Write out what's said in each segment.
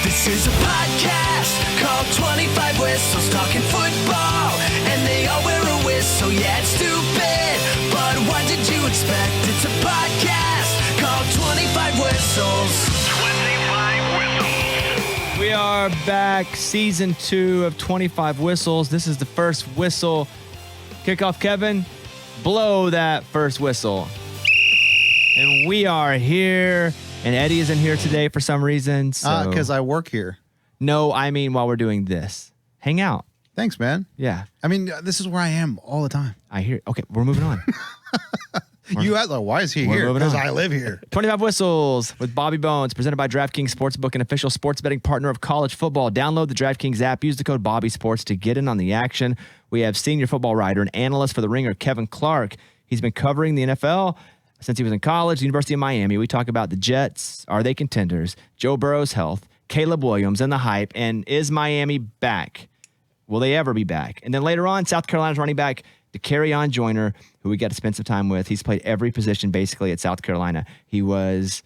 This is a podcast called 25 Whistles, talking football, and they all wear a whistle. Yeah, it's stupid, but what did you expect? It's a podcast called 25 Whistles. 25 Whistles. We are back, season 2 of 25 Whistles. This is the first whistle. Kickoff, Kevin. Blow that first whistle. And we are here, and Eddie isn't here today for some reason. Because I work here. No, I mean while we're doing this. Hang out. Thanks, man. Yeah. I mean, this is where I am all the time. I hear. Okay, we're moving on. You ask, like, why is he here? Because I live here. 25 Whistles with Bobby Bones, presented by DraftKings Sportsbook, an official sports betting partner of college football. Download the DraftKings app. Use the code BobbySports to get in on the action. We have senior football writer and analyst for The Ringer, Kevin Clark. He's been covering the NFL since he was in college, the University of Miami. We talk about the Jets. Are they contenders? Joe Burrow's health, Caleb Williams and the hype, and is Miami back? Will they ever be back? And then later on, South Carolina's running back, Dekereon Joyner, who we got to spend some time with. He's played every position basically at South Carolina. He was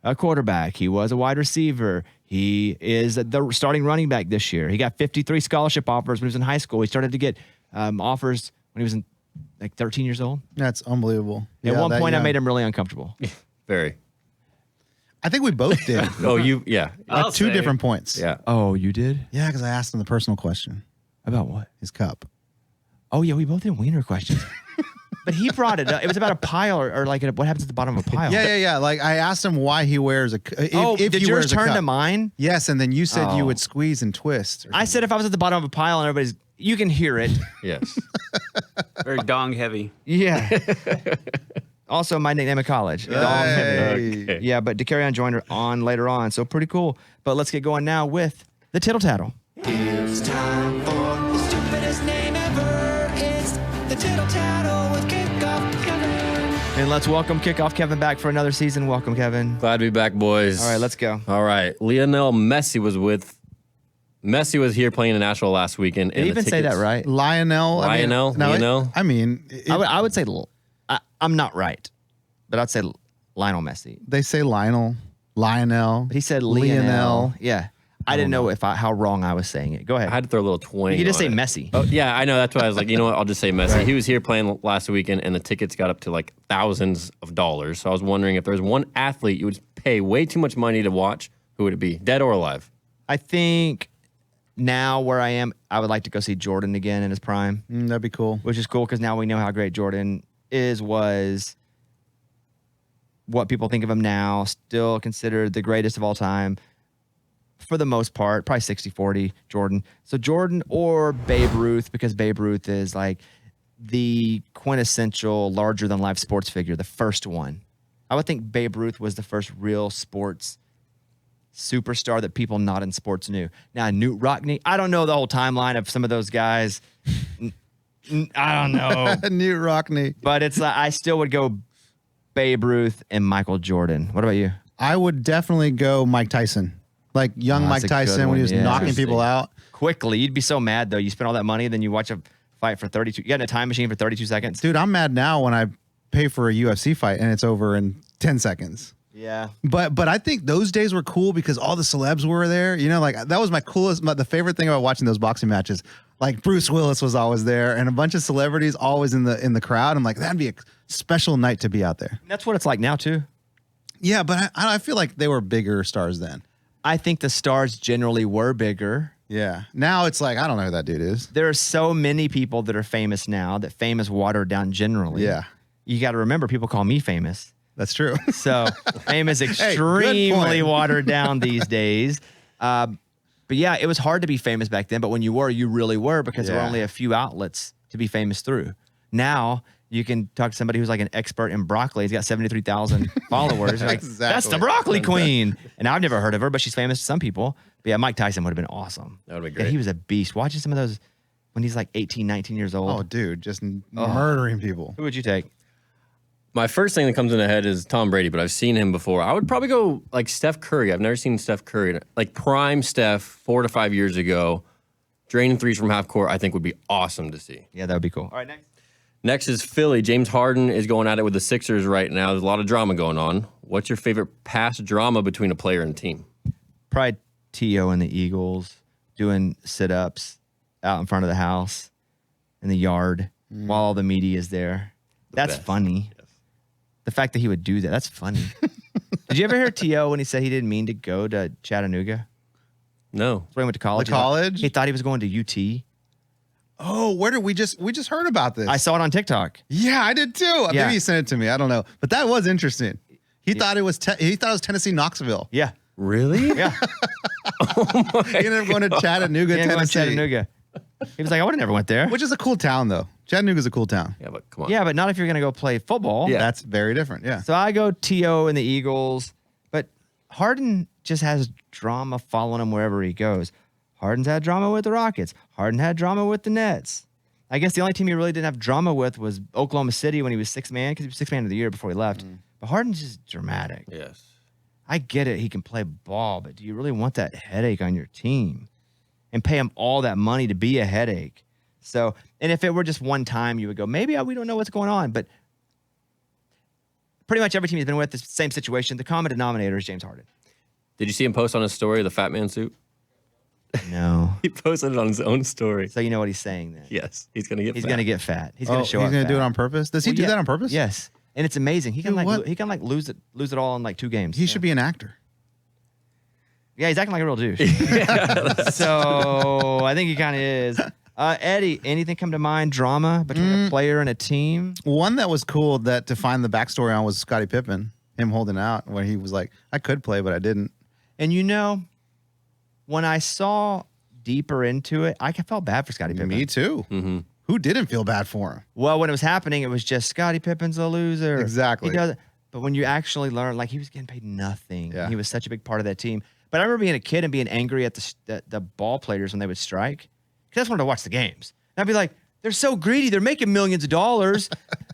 a quarterback. He was a wide receiver. He is the starting running back this year. He got 53 scholarship offers when he was in high school. He started to get offers when he was in like 13 years old. That's unbelievable. At one point, I made him really uncomfortable. Very. I think we both did. Yeah. At two different points. Yeah. Oh, you did? Yeah, because I asked him the personal question. About what? His cup. Oh, yeah, we both did wiener questions. But he brought it up. It was about a pile or like what happens at the bottom of a pile. Yeah. Like, I asked him why he wears a cup. Did yours turn to mine? Yes, and then you said you would squeeze and twist. I said if I was at the bottom of a pile and everybody's, you can hear it. Yes. Very dong heavy. Yeah. Also, my nickname at college. Dong heavy. Okay. Yeah, but Dekereon Joyner on later on, so pretty cool. But let's get going now with the Tittle Tattle. It's time for the stupidest name ever. It's the Tittle Tattle with Kickoff Kevin. And let's welcome Kickoff Kevin back for another season. Welcome, Kevin. Glad to be back, boys. All right, let's go. All right. Messi was here playing in Nashville last weekend. Did you even say that right? Lionel. Lionel? I mean, I would say, I'm not right, but I'd say Lionel Messi. they say Lionel. But He said Lionel. Yeah. I didn't know how wrong I was saying it. Go ahead. I had to throw a little twang. You could just say on it. Messi. Oh, yeah, I know. That's why I was like, you know what? I'll just say Messi. Right. He was here playing last weekend, and the tickets got up to like thousands of dollars. So I was wondering if there's one athlete you would pay way too much money to watch, who would it be? Dead or alive? I think now where I am, I would like to go see Jordan again in his prime. that'd be cool. Which is cool because now we know how great Jordan was, what people think of him now, still considered the greatest of all time. For the most part, probably 60-40 Jordan. So Jordan or Babe Ruth, because Babe Ruth is like the quintessential larger-than-life sports figure, the first one. I would think Babe Ruth was the first real sports superstar that people not in sports knew. Now, Newt Rockne, I don't know the whole timeline of some of those guys. I don't know. Newt Rockne. But it's like I still would go Babe Ruth and Michael Jordan. What about you? I would definitely go Mike Tyson. Like young Mike Tyson when he was knocking people out. Quickly. You'd be so mad, though. You spend all that money, then you watch a fight for 32. You got in a time machine for 32 seconds. Dude, I'm mad now when I pay for a UFC fight and it's over in 10 seconds. Yeah. But I think those days were cool because all the celebs were there. You know, like that was the favorite thing about watching those boxing matches. Like Bruce Willis was always there and a bunch of celebrities always in the crowd. I'm like, that'd be a special night to be out there. That's what it's like now, too. Yeah, but I feel like they were bigger stars then. I think the stars generally were bigger. Yeah. Now it's like, I don't know who that dude is. There are so many people that are famous now that fame is watered down generally. Yeah. You got to remember, people call me famous. That's true. So fame is extremely watered down these days. But yeah, it was hard to be famous back then. But when you were, you really were because there were only a few outlets to be famous through. Now you can talk to somebody who's like an expert in broccoli. He's got 73,000 followers. Like, that's the broccoli queen. And I've never heard of her, but she's famous to some people. But yeah, Mike Tyson would have been awesome. That would be great. Yeah, he was a beast. Watching some of those when he's like 18, 19 years old. Oh, dude, just murdering people. Who would you take? My first thing that comes in the head is Tom Brady, but I've seen him before. I would probably go like Steph Curry. I've never seen Steph Curry. Like prime Steph 4 to 5 years ago, draining threes from half court, I think would be awesome to see. Yeah, that would be cool. All right, next. Next is Philly. James Harden is going at it with the Sixers right now. There's a lot of drama going on. What's your favorite past drama between a player and a team? Probably T.O. and the Eagles doing sit-ups out in front of the house in the yard while all the media is there. That's best. funny. Yes. The fact that he would do that, that's funny. Did you ever hear T.O. when he said he didn't mean to go to Chattanooga? No. That's where he went to college. The college? He thought he was going to UT. Oh, where did we just heard about this? I saw it on TikTok. Yeah, I did too. Yeah. Maybe you sent it to me. I don't know, but that was interesting. He thought it was Tennessee Knoxville. Yeah. Really? Yeah. He ended up going to Chattanooga, He ended up going to Tennessee, Chattanooga. He was like, I would have never went there. which is a cool town though. Chattanooga's a cool town. Yeah, but come on. Yeah, but not if you're going to go play football. Yeah. That's very different. Yeah. So I go T.O. and the Eagles, but Harden just has drama following him wherever he goes. Harden's had drama with the Rockets. Harden had drama with the Nets. I guess the only team he really didn't have drama with was Oklahoma City when he was sixth man, because he was sixth man of the year before he left. But Harden's just dramatic. Yes. I get it. He can play ball, but do you really want that headache on your team and pay him all that money to be a headache? So, and if it were just one time, you would go, maybe we don't know what's going on. But pretty much every team he's been with, the same situation. The common denominator is James Harden. Did you see him post on his story the Fat Man suit? No. He posted it on his own story. So you know what he's saying then. Yes, he's going to get He's fat. going to get fat. He's going to show he's up gonna do fat. it on purpose. Does he Well, do yeah. that on purpose? Yes. And it's amazing. He can Dude, what? lose it all in like 2 games. He should be an actor. Yeah, he's acting like a real douche. So I think he kind of is. Eddie, anything come to mind? Drama between a player and a team? One that was cool that to find the backstory on was Scottie Pippen, him holding out when he was like, I could play, but I didn't. And you know, when I saw deeper into it, I felt bad for Scottie Pippen. Me too. Mm-hmm. Who didn't feel bad for him? Well, when it was happening, it was just Scottie Pippen's a loser. Exactly. He does, but when you actually learn, like he was getting paid nothing. Yeah. He was such a big part of that team. But I remember being a kid and being angry at the ball players when they would strike. Because I just wanted to watch the games. And I'd be like, they're so greedy. They're making millions of dollars.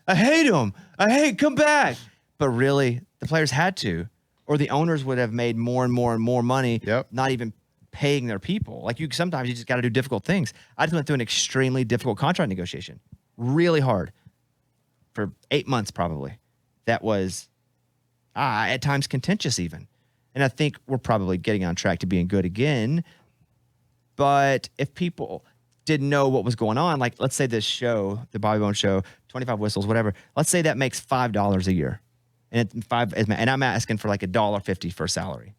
I hate them. Come back. But really, the players had to, or the owners would have made more and more and more money, Yep. not even paying their people. Like sometimes you just got to do difficult things. I just went through an extremely difficult contract negotiation, really hard, for 8 months probably. That was at times contentious even. And I think we're probably getting on track to being good again. But if people didn't know what was going on, like let's say this show, the Bobby Bones show, 25 whistles, whatever, let's say that makes $5 a year. And and I'm asking for like $1.50 for a salary.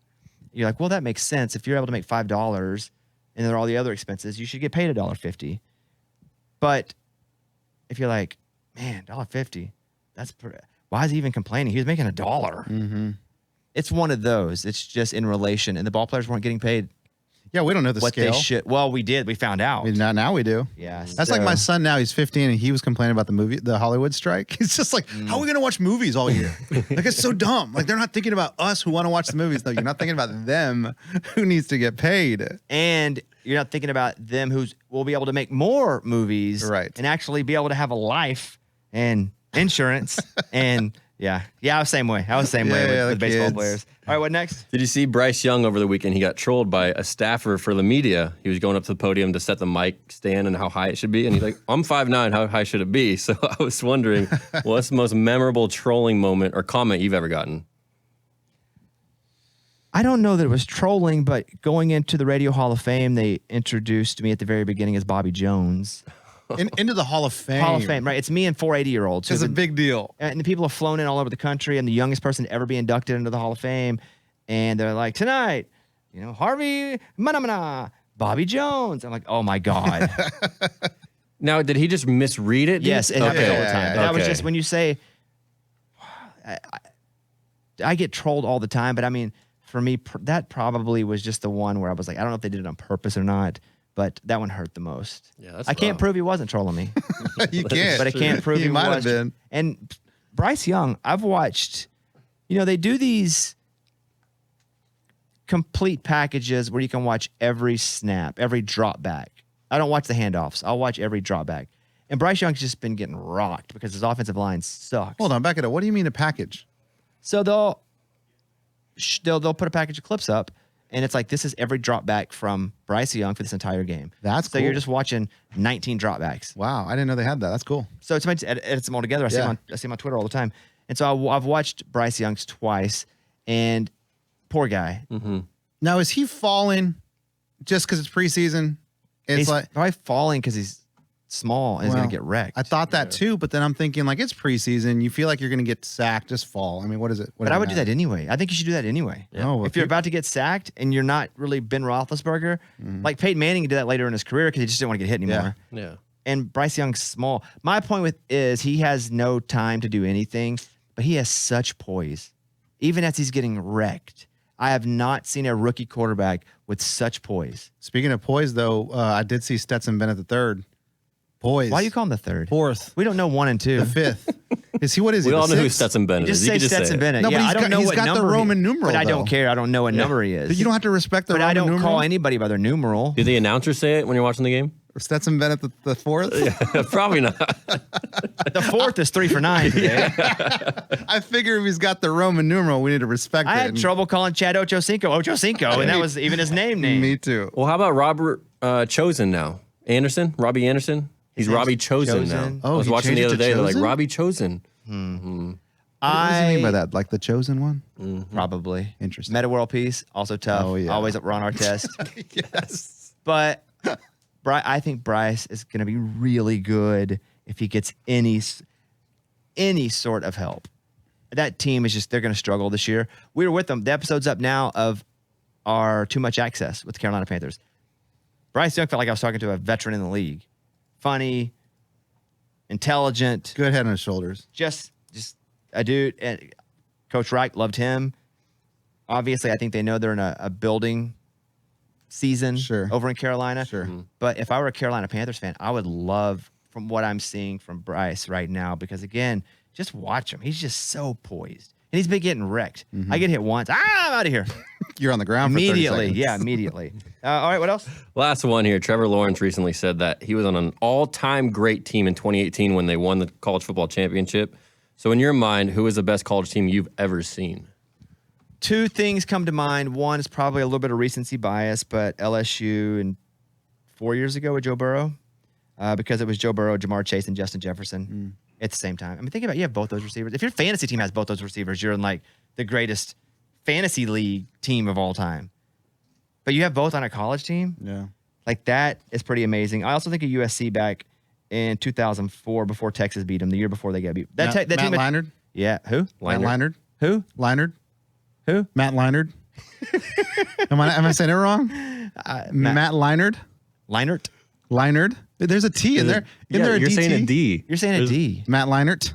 You're like, well, that makes sense. If you're able to make $5 and there are all the other expenses, you should get paid $1.50. But if you're like, man, $1.50, why is he even complaining? He was making $1. Mm-hmm. It's one of those. It's just in relation, and the ball players weren't getting paid Yeah, we don't know the what scale. they should. Well, we did. We found out. I mean, now we do. Yeah, That's like my son now. He's 15 and he was complaining about the Hollywood strike. He's just like, how are we going to watch movies all year? Like, it's so dumb. Like, they're not thinking about us who want to watch the movies. No, you're not thinking about them who needs to get paid. And you're not thinking about them who will be able to make more movies, Right. And actually be able to have a life and insurance. And I was the same way. I was the same way Yeah, with the baseball kids. players. All right, what next? Did you see Bryce Young over the weekend? He got trolled by a staffer for the media. He was going up to the podium to set the mic stand and how high it should be. And he's like, I'm 5'9", how high should it be? So I was wondering, what's the most memorable trolling moment or comment you've ever gotten? I don't know that it was trolling, but going into the Radio Hall of Fame, they introduced me at the very beginning as Bobby Jones. Into the Hall of Fame. Hall of Fame, right? It's me and 4 80-year-olds. It's a big deal. And the people have flown in all over the country. I'm the youngest person to ever be inducted into the Hall of Fame. And they're like, tonight, Harvey Manamana, Bobby Jones. I'm like, oh my God. Now, did he just misread it? Yes, it happens all the time. yeah, That was okay. just when you say, I get trolled all the time. But I mean, for me, that probably was just the one where I was like, I don't know if they did it on purpose or not. But that one hurt the most. Yeah, that's I can't rough. prove he wasn't trolling me. You can't. But I can't prove he he might was. have been. And Bryce Young, I've watched, they do these complete packages where you can watch every snap, every drop back. I don't watch the handoffs. I'll watch every drop back. And Bryce Young's just been getting rocked because his offensive line sucks. Hold on, back it up. What do you mean a package? So they'll put a package of clips up, And it's like, this is every drop back from Bryce Young for this entire game. That's so you're cool. just watching 19 dropbacks. Wow, I didn't know they had that. That's cool. So it's meant to edit them all together. I see them on Twitter all the time. And so I've watched Bryce Young's twice, and poor guy. Now, is he falling just because it's preseason? It's He's like probably falling because he's small and he's going to get wrecked. I thought that too, but then I'm thinking like it's preseason. You feel like you're going to get sacked. Just fall. I mean, what is it? But I would do that anyway. I think you should do that anyway. Oh, well, if you're about to get sacked and you're not really Ben Roethlisberger, like Peyton Manning did that later in his career because he just didn't want to get hit anymore. Yeah. And Bryce Young's small. My point is he has no time to do anything, but he has such poise. Even as he's getting wrecked, I have not seen a rookie quarterback with such poise. Speaking of poise, though, I did see Stetson Bennett the third. Poise. Why do you call him the third? Fourth? We don't know 1 and 2. The fifth. Is he? What is he? We all the know who sixth? Stetson Bennett Just is. You say could just Stetson say it. Bennett. No, but yeah, he's I don't got- know he's what got the number Roman numeral, But I don't though. care. I don't know what number he is. But you don't have to respect the But I Roman don't numeral? call anybody by their numeral. Did the announcer say it when you're watching the game? Stetson Bennett the fourth. Probably not. The fourth is 3 for 9 today. I figure if he's got the Roman numeral, we need to respect I it. had trouble calling Chad Ochocinco, and that was even his name. Me too. Well, how about Robert Chosen now? Anderson? Robbie Anderson? He's name's Robbie Chosen Chosen? now. Oh, I was he watching the changed other it to day. They're like, Chosen? Robbie Chosen. What does he mean by that? Like the chosen one? Probably. Interesting. Meta World Peace, also tough. Oh, yeah. Always Ron Artest. Yes. But I think Bryce is going to be really good if he gets any sort of help. That team is they're going to struggle this year. We were with them. The episode's up now of our Too Much Access with the Carolina Panthers. Bryce Young felt like I was talking to a veteran in the league. Funny, intelligent, Good head on his shoulders. just a dude. And Coach Reich loved him. Obviously, I think they know they're in a building season over in Carolina. Sure. But if I were a Carolina Panthers fan, I would love from what I'm seeing from Bryce right now because, again, just watch him. He's just so poised. And he's been getting wrecked. I get hit once. I'm out of here. You're on the ground for 30 Immediately. seconds. Yeah, immediately. All right, what else? Last one here. Trevor Lawrence recently said that he was on an all-time great team in 2018 when they won the college football championship. So in your mind, who is the best college team you've ever seen? Two things come to mind. One is probably a little bit of recency bias, but LSU and 4 years ago with Joe Burrow, because it was Joe Burrow, Jamar Chase, and Justin Jefferson at the same time. I mean, think about it. You have both those receivers. If your fantasy team has both those receivers, you're in like the greatest fantasy league team of all time. But you have both on a college team? Yeah. Like that is pretty amazing. I also think of USC back in 2004 before Texas beat them, the year before they got beat. That Matt team. Leinart? Yeah. Who? Matt Leinart? Who? Leinart? Who? Matt Leinart? Am I saying it wrong? Matt Leinart? Leinart? Leinart? There's a T in there. Isn't there a you're DT? saying a D. You're saying a D. Matt Leinart?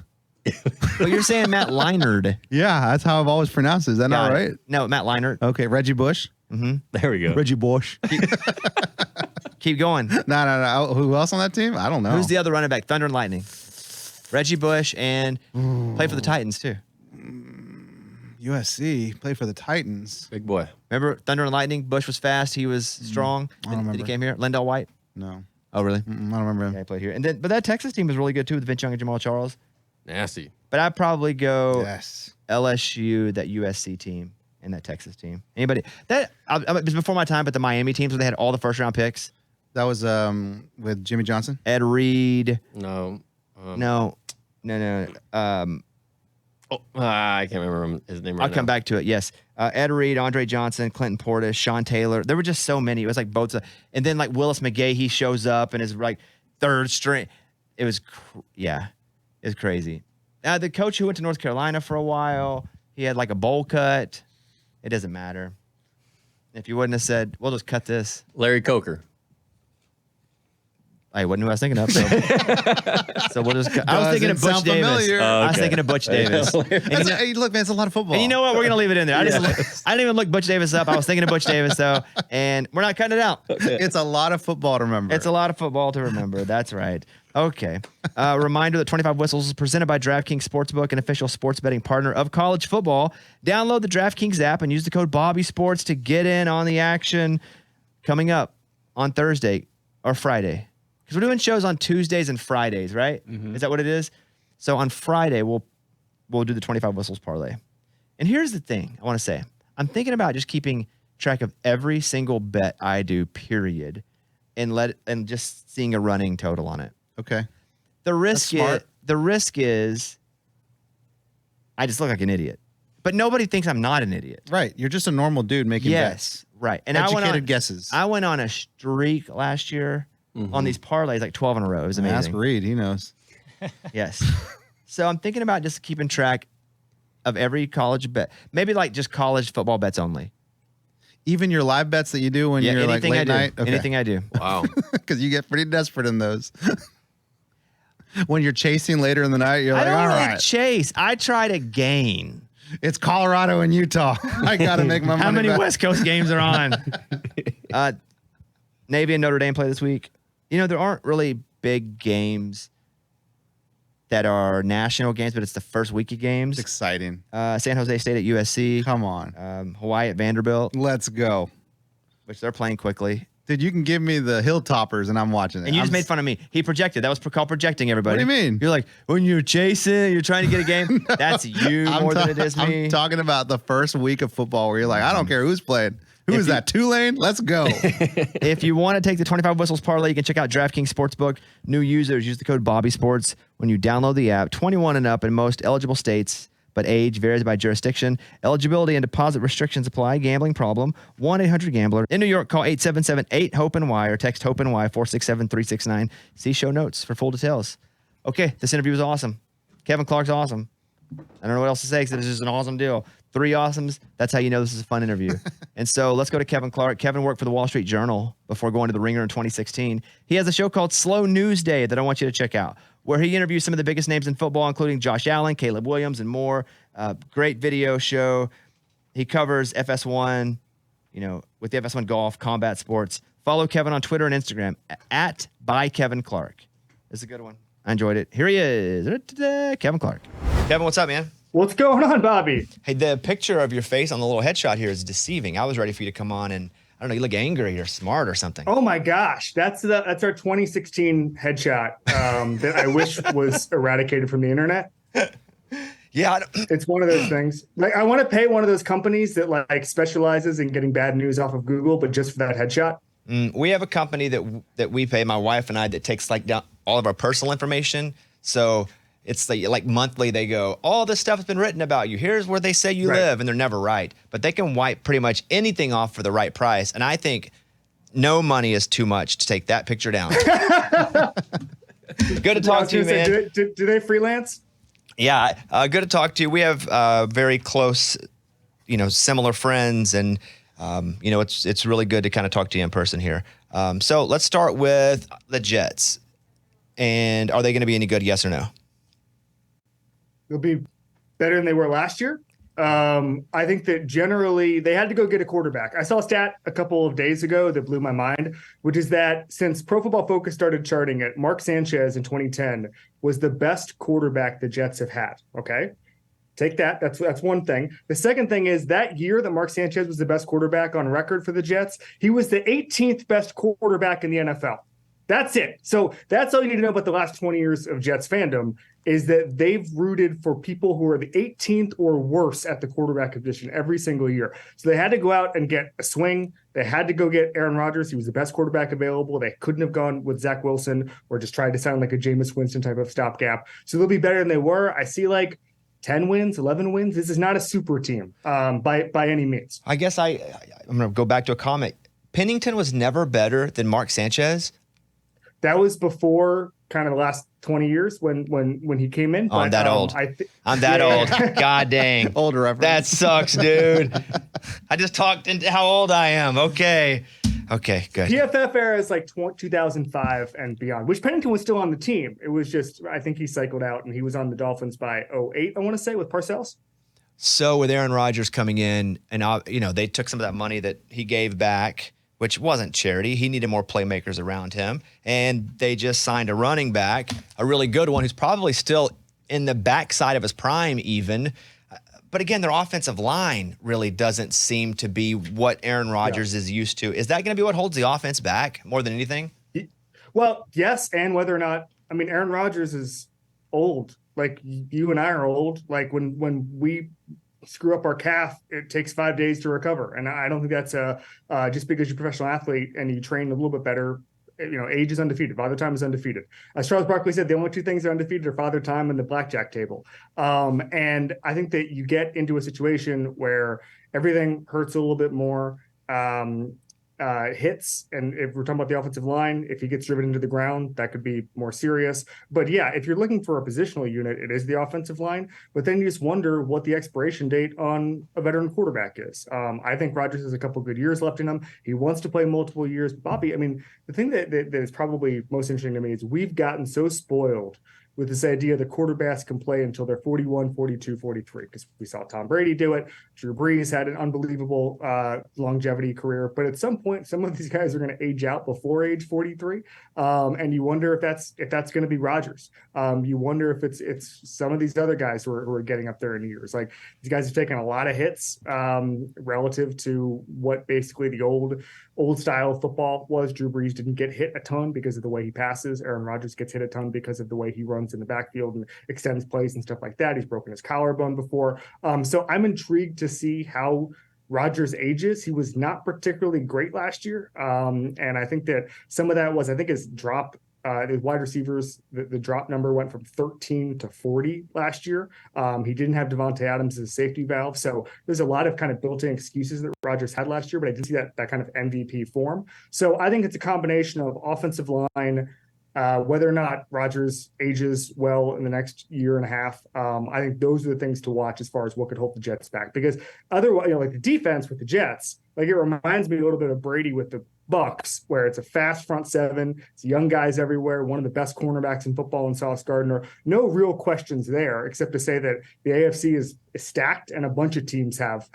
Well, you're saying Matt Leinart. Yeah, that's how I've always pronounced it. Is that not Got it. right? No, Matt Leinart. Okay, Reggie Bush. There we go. Reggie Bush. Keep going. No. Who else on that team? I don't know. Who's the other running back? Thunder and Lightning. Reggie Bush and play for the Titans too. USC? Play for the Titans. Big boy. Remember Thunder and Lightning? Bush was fast. He was strong. I don't Did he remember. came here? Lendell White. No. Oh, really? I don't remember Yeah, him. he played here. And then, but that Texas team was really good too with Vince Young and Jamal Charles. Nasty. But I'd probably go Yes. LSU, that USC team, and that Texas team. Anybody that it was before my time, but the Miami teams where they had all the first round picks. That was with Jimmy Johnson. Ed Reed. No. No. I can't remember his name right I'll come back to it. Yes. Ed Reed, Andre Johnson, Clinton Portis, Sean Taylor. There were just so many. It was like both. And then like Willis McGahee, he shows up and is like third string. It was, it's crazy. The coach who went to North Carolina for a while, he had like a bowl cut. It doesn't matter. If you wouldn't have said, we'll just cut this. Larry Coker. I wasn't who I was thinking of. So we'll just cut. I was thinking of Doesn't Butch sound Davis. familiar. I was thinking of Butch Davis. And you know- Hey, look, man, it's a lot of football. And you know what? We're going to leave it in there. I didn't even look Butch Davis up. I was thinking of Butch Davis, though, and we're not cutting it out. It's a lot of football to remember. It's a lot of football to remember. That's right. Okay. Reminder that 25 Whistles is presented by DraftKings Sportsbook, an official sports betting partner of college football. Download the DraftKings app and use the code BobbySports to get in on the action coming up on Thursday or Friday. Because we're doing shows on Tuesdays and Fridays, right? Is that what it is? So on Friday, we'll do the 25 Whistles parlay. And here's the thing I want to say. I'm thinking about just keeping track of every single bet I do, period, and just seeing a running total on it. Okay. The risk is I just look like an idiot. But nobody thinks I'm not an idiot. Right. You're just a normal dude making bets. Right. And Educated guesses. I went on a streak last year on these parlays, like 12 in a row. It was amazing. Ask Reed. He knows. Yes. So I'm thinking about just keeping track of every college bet. Maybe like just college football bets only. Even your live bets that you do when you're like late night? Okay. Anything I do. Wow. Because you get pretty desperate in those. When you're chasing later in the night, you're like, I don't all really right, chase. I try to gain. it's Colorado and Utah. I got to make my money How many back. West Coast games are on? Navy and Notre Dame play this week. You know, there aren't really big games that are national games, but it's the first week of games. It's exciting. San Jose State at USC. Come on. Hawaii at Vanderbilt, Let's go. which they're playing quickly. Dude, you can give me the Hilltoppers and I'm watching it. And you just made fun of me. He projected. That was called projecting, everybody. What do you mean? You're like, when you're chasing, you're trying to get a game. That's you more than it is me. I'm talking about the first week of football where you're like, I don't care who's playing. Who is that? Tulane? Let's go. If you want to take the 25 whistles parlay, you can check out DraftKings Sportsbook. New users use the code BobbySports when you download the app. 21 and up in most eligible states, but age varies by jurisdiction. Eligibility and deposit restrictions apply. Gambling problem? 1-800-GAMBLER. In New York, call 877-8-HOPE-NY or text HOPE-NY 467-369. See show notes for full details. Okay, this interview was awesome. Kevin Clark's awesome. I don't know what else to say because it's just an awesome deal. 3 awesomes. That's how you know this is a fun interview. And so let's go to Kevin Clark. Kevin worked for the Wall Street Journal before going to the Ringer in 2016. He has a show called Slow News Day that I want you to check out, where he interviews some of the biggest names in football, including Josh Allen, Caleb Williams, and more. Great video show. He covers FS1, with the FS1 golf, combat sports. Follow Kevin on Twitter and Instagram at @byKevinClark. This is a good one. I enjoyed it. Here he is, Kevin Clark. Kevin, what's up, man? What's going on, Bobby? Hey, the picture of your face on the little headshot here is deceiving. I was ready for you to come on and, I don't know, you look angry or smart or something. Oh my gosh, that's our 2016 headshot that I wish was eradicated from the internet. Yeah. It's one of those things. Like, I want to pay one of those companies that like specializes in getting bad news off of Google, but just for that headshot. We have a company that we pay, my wife and I, that takes like down all of our personal information. So it's like monthly they go, all this stuff has been written about you. Here's where they say you live, and they're never right. But they can wipe pretty much anything off for the right price. And I think no money is too much to take that picture down. Good to talk to you, man. Do they freelance? Yeah, good to talk to you. We have very close, similar friends, and it's really good to kind of talk to you in person here. So let's start with the Jets. And are they going to be any good? Yes or no? They'll be better than they were last year. I think that generally they had to go get a quarterback. I saw a stat a couple of days ago that blew my mind, which is that since Pro Football Focus started charting it, Mark Sanchez in 2010 was the best quarterback the Jets have had. Okay. Take that. That's one thing. The second thing is that year that Mark Sanchez was the best quarterback on record for the Jets, he was the 18th best quarterback in the NFL. That's it. So that's all you need to know about the last 20 years of Jets fandom is that they've rooted for people who are the 18th or worse at the quarterback position every single year. So they had to go out and get a swing. They had to go get Aaron Rodgers. He was the best quarterback available. They couldn't have gone with Zach Wilson or just tried to sound like a Jameis Winston type of stopgap. So they'll be better than they were. I see like 10 wins, 11 wins. This is not a super team by any means. I guess I'm going to go back to a comment. Pennington was never better than Mark Sanchez. That was before kind of the last 20 years when he came in. I'm that old. I'm that old. God dang. Older reference. That sucks, dude. I just talked into how old I am. Okay, good. PFF era is like 2005 and beyond, which Pennington was still on the team. It was just, I think he cycled out and he was on the Dolphins by 2008, I want to say, with Parcells. So with Aaron Rodgers coming in and, they took some of that money that he gave back, which wasn't charity. He needed more playmakers around him. And they just signed a running back, a really good one, who's probably still in the backside of his prime even. But again, their offensive line really doesn't seem to be what Aaron Rodgers is used to. Is that going to be what holds the offense back more than anything? Well, yes. And whether or not, Aaron Rodgers is old. Like you and I are old. Like when we screw up our calf, it takes 5 days to recover. And I don't think that's just because you're a professional athlete and you train a little bit better. Age is undefeated. Father time is undefeated. As Charles Barkley said, the only two things that are undefeated are father time and the blackjack table. And I think that you get into a situation where everything hurts a little bit more. Hits, and if we're talking about the offensive line, if he gets driven into the ground, that could be more serious. But yeah, if you're looking for a positional unit, it is the offensive line. But then you just wonder what the expiration date on a veteran quarterback is. I think Rodgers has a couple good years left in him. He wants to play multiple years. Bobby, I mean, the thing that is probably most interesting to me is we've gotten so spoiled with this idea that quarterbacks can play until they're 41, 42, 43, because we saw Tom Brady do it. Drew Brees had an unbelievable longevity career. But at some point, some of these guys are going to age out before age 43. And you wonder if that's going to be Rodgers. You wonder if it's some of these other guys who are getting up there in years. Like, these guys have taken a lot of hits relative to what basically the old style football was. Drew Brees didn't get hit a ton because of the way he passes. Aaron Rodgers gets hit a ton because of the way he runs in the backfield and extends plays and stuff like that. He's broken his collarbone before. So I'm intrigued to see how Rodgers ages. He was not particularly great last year. And I think that some of that was, I think his drop, the wide receivers, the drop number went from 13 to 40 last year. He didn't have Devontae Adams as a safety valve. So there's a lot of kind of built-in excuses that Rodgers had last year, but I didn't see that kind of MVP form. So I think it's a combination of offensive line, whether or not Rodgers ages well in the next year and a half. I think those are the things to watch as far as what could hold the Jets back. Because otherwise, like the defense with the Jets, like, it reminds me a little bit of Brady with the Bucks, where it's a fast front seven, it's young guys everywhere, one of the best cornerbacks in football in Sauce Gardner. No real questions there, except to say that the AFC is stacked and a bunch of teams have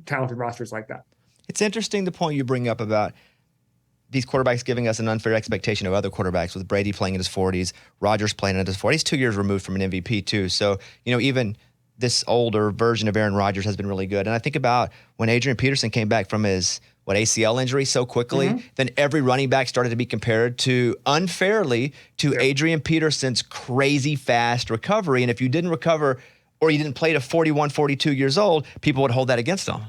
talented rosters like that. It's interesting the point you bring up about these quarterbacks giving us an unfair expectation of other quarterbacks, with Brady playing in his 40s, Rodgers playing in his 40s. He's 2 years removed from an MVP too. So, even this older version of Aaron Rodgers has been really good. And I think about when Adrian Peterson came back from his ACL injury so quickly, then every running back started to be compared to, unfairly, to Adrian Peterson's crazy fast recovery. And if you didn't recover or you didn't play to 41, 42 years old, people would hold that against him.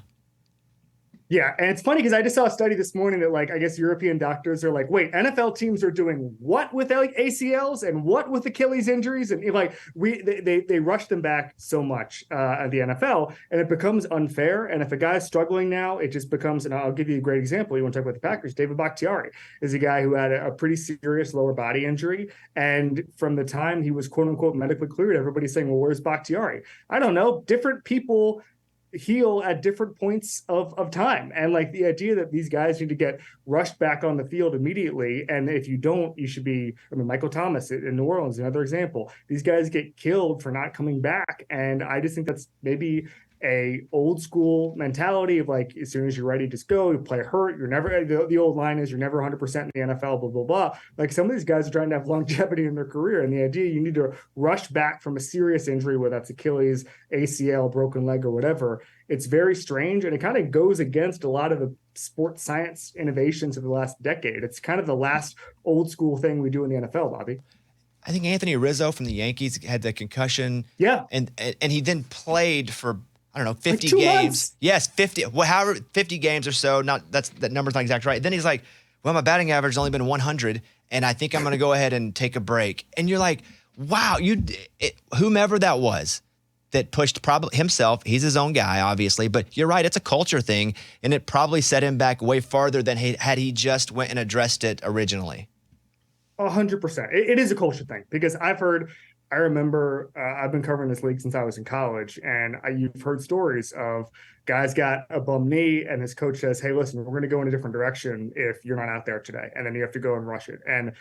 Yeah, and it's funny because I just saw a study this morning that, like, I guess European doctors are like, wait, NFL teams are doing what with ACLs and what with Achilles injuries? And like, they rush them back so much at the NFL, and it becomes unfair. And if a guy's struggling now, it just becomes, and I'll give you a great example. You want to talk about the Packers? David Bakhtiari is a guy who had a pretty serious lower body injury. And from the time he was quote unquote medically cleared, everybody's saying, well, where's Bakhtiari? I don't know. Different people heal at different points of time. And like, the idea that these guys need to get rushed back on the field immediately. And if you don't, you should be, Michael Thomas in New Orleans, another example. These guys get killed for not coming back. And I just think that's maybe a old school mentality of, like, as soon as you're ready, just go. You play hurt. You're never, the old line is, you're never 100% in the NFL, blah, blah, blah. Like, some of these guys are trying to have longevity in their career. And the idea you need to rush back from a serious injury, whether that's Achilles, ACL, broken leg, or whatever, it's very strange. And it kind of goes against a lot of the sports science innovations of the last decade. It's kind of the last old school thing we do in the NFL, Bobby. I think Anthony Rizzo from the Yankees had the concussion. Yeah. And he then played for, I don't know, 50 like 2 games. months. Yes, 50. Well, however, 50 games or so. That number's not exactly right. Then he's like, well, my batting average has only been 100, and I think I'm going to go ahead and take a break. And you're like, wow, whomever that was that pushed, probably himself. He's his own guy, obviously. But you're right, it's a culture thing, and it probably set him back way farther than had he just went and addressed it originally. 100%. It is a culture thing, because I remember I've been covering this league since I was in college, and you've heard stories of guys got a bum knee and his coach says, hey, listen, we're going to go in a different direction if you're not out there today. And then you have to go and rush it. And,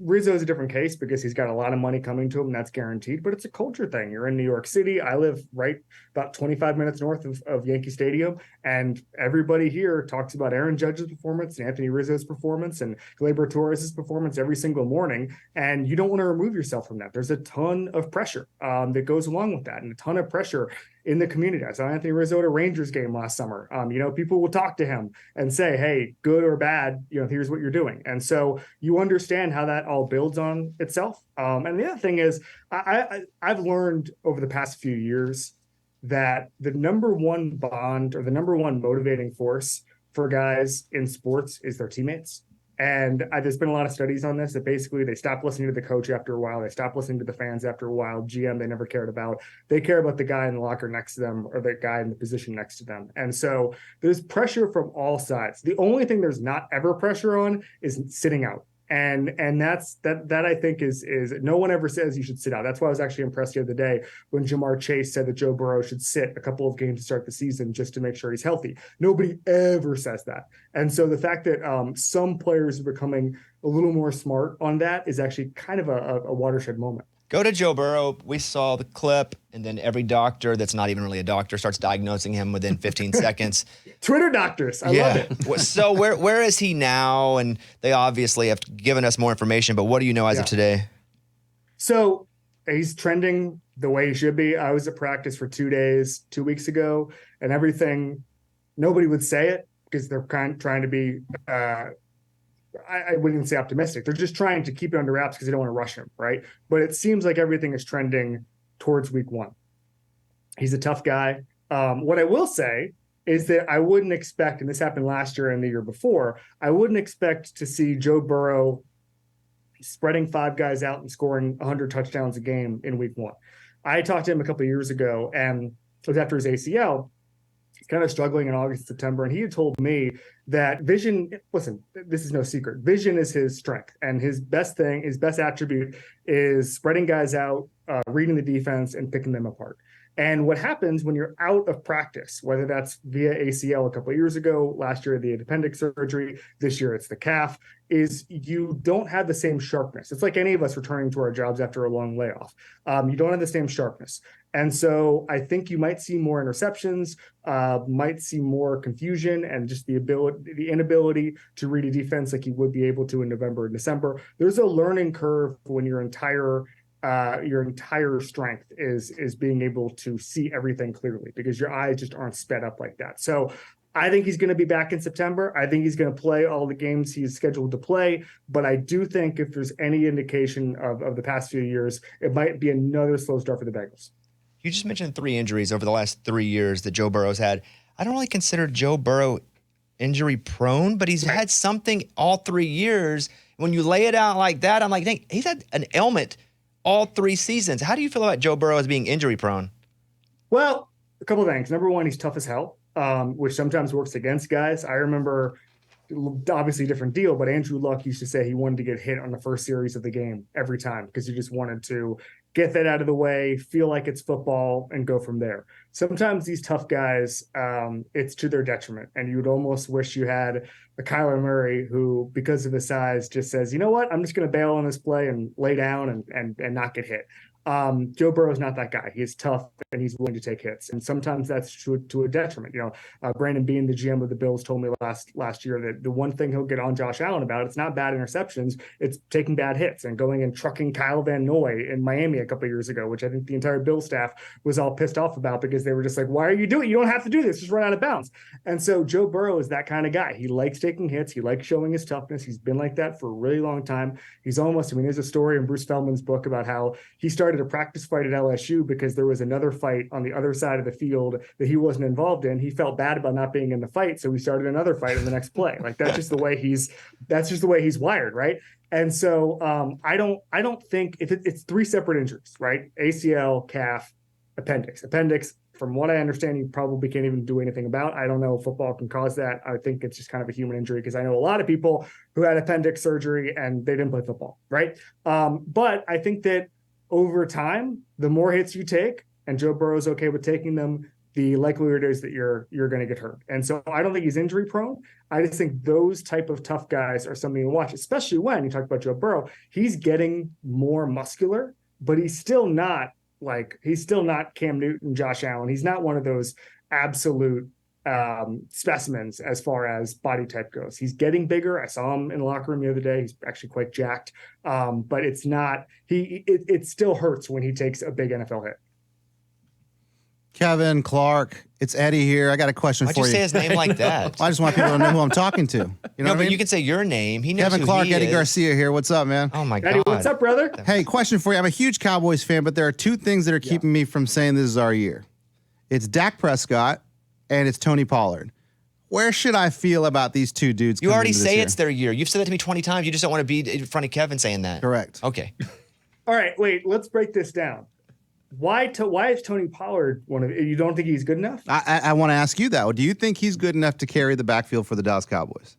Rizzo is a different case because he's got a lot of money coming to him, and that's guaranteed, but it's a culture thing. You're in New York City. I live right about 25 minutes north of Yankee Stadium. And everybody here talks about Aaron Judge's performance and Anthony Rizzo's performance and Gleyber Torres' performance every single morning. And you don't want to remove yourself from that. There's a ton of pressure that goes along with that, and a ton of pressure in the community. I saw Anthony Rizzo at a Rangers game last summer. People will talk to him and say, hey, good or bad, here's what you're doing. And so you understand how that all builds on itself. And the other thing is, I've learned over the past few years that the number one bond or the number one motivating force for guys in sports is their teammates. And there's been a lot of studies on this that basically they stop listening to the coach after a while. They stop listening to the fans after a while. GM, they never cared about. They care about the guy in the locker next to them or the guy in the position next to them. And so there's pressure from all sides. The only thing there's not ever pressure on is sitting out. And that's that I think is no one ever says you should sit out. That's why I was actually impressed the other day when Jamar Chase said that Joe Burrow should sit a couple of games to start the season just to make sure he's healthy. Nobody ever says that. And so the fact that some players are becoming a little more smart on that is actually kind of a watershed moment. Go to Joe Burrow. We saw the clip, and then every doctor that's not even really a doctor starts diagnosing him within 15 seconds. Twitter doctors. I love it. So where is he now? And they obviously have given us more information, but what do you know as of today? So he's trending the way he should be. I was at practice for 2 days, 2 weeks ago, and everything, nobody would say it because they're trying to be I wouldn't even say optimistic. They're just trying to keep it under wraps because they don't want to rush him, right? But it seems like everything is trending towards week one. He's a tough guy. What I will say is that I wouldn't expect, and this happened last year and the year before, I wouldn't expect to see Joe Burrow spreading 5 guys out and scoring 100 touchdowns a game in week one. I talked to him a couple of years ago, and it was after his ACL. He's kind of struggling in August, September, and he had told me that vision, listen, this is no secret. Vision is his strength, and his best thing, his best attribute is spreading guys out, reading the defense, and picking them apart. And what happens when you're out of practice, whether that's via ACL a couple of years ago, last year the appendix surgery, this year it's the calf, is you don't have the same sharpness. It's like any of us returning to our jobs after a long layoff. You don't have the same sharpness. And so I think you might see more interceptions, might see more confusion, and just the inability to read a defense like you would be able to in November and December. There's a learning curve when your entire strength is being able to see everything clearly because your eyes just aren't sped up like that. So I think he's going to be back in September. I think he's going to play all the games he's scheduled to play. But I do think if there's any indication of the past few years, it might be another slow start for the Bengals. You just mentioned 3 injuries over the last 3 years that Joe Burrow's had. I don't really consider Joe Burrow injury prone, but he's had something all 3 years. When you lay it out like that, I'm like, dang, he's had an ailment all 3 seasons. How do you feel about Joe Burrow as being injury prone? Well, a couple of things. Number one, he's tough as hell, which sometimes works against guys. I remember, obviously different deal, but Andrew Luck used to say he wanted to get hit on the first series of the game every time because he just wanted to get that out of the way, feel like it's football, and go from there. Sometimes these tough guys, it's to their detriment, and you would almost wish you had a Kyler Murray who, because of his size, just says, you know what, I'm just going to bail on this play and lay down and not get hit. Joe Burrow's not that guy. He's tough and he's willing to take hits. And sometimes that's to a detriment. Brandon Beane, the GM of the Bills, told me last year that the one thing he'll get on Josh Allen about, it's not bad interceptions, it's taking bad hits and going and trucking Kyle Van Noy in Miami a couple of years ago, which I think the entire Bills staff was all pissed off about because they were just like, why are you doing it? You don't have to do this. Just run out of bounds. And so Joe Burrow is that kind of guy. He likes taking hits. He likes showing his toughness. He's been like that for a really long time. There's a story in Bruce Feldman's book about how he started a practice fight at LSU because there was another fight on the other side of the field that he wasn't involved in. He felt bad about not being in the fight, so he started another fight in the next play. Like that's just the way he's wired, right? And so I don't think it's 3 separate injuries, right? ACL, calf, appendix. Appendix, from what I understand, you probably can't even do anything about. I don't know if football can cause that. I think it's just kind of a human injury because I know a lot of people who had appendix surgery and they didn't play football, right? But I think that over time, the more hits you take, and Joe Burrow's okay with taking them, the likelihood is that you're going to get hurt. And so I don't think he's injury prone. I just think those type of tough guys are something to watch, especially when you talk about Joe Burrow. He's getting more muscular, but he's still not Cam Newton, Josh Allen. He's not one of those absolute specimens as far as body type goes. He's getting bigger. I saw him in the locker room the other day. He's actually quite jacked. But it's not, it still hurts when he takes a big NFL hit. Kevin, Clark, it's Eddie here. I got a question Why'd for you. you say his name like that? I just want people to know who I'm talking to. You know No, what I but mean? you can say your name. He knows Kevin who Clark, he Eddie is. Garcia here. What's up, man? Oh my Eddie, God. what's up, brother? Hey, question for you. I'm a huge Cowboys fan, but there are 2 things that are keeping me from saying this is our year. It's Dak Prescott and it's Tony Pollard. Where should I feel about these two dudes? You already say year? it's their year. You've said that to me 20 times. You just don't want to be in front of Kevin saying that. Correct. Okay. All right, wait. Let's break this down. Why is Tony Pollard one of? You don't think he's good enough? I want to ask you that. Do you think he's good enough to carry the backfield for the Dallas Cowboys?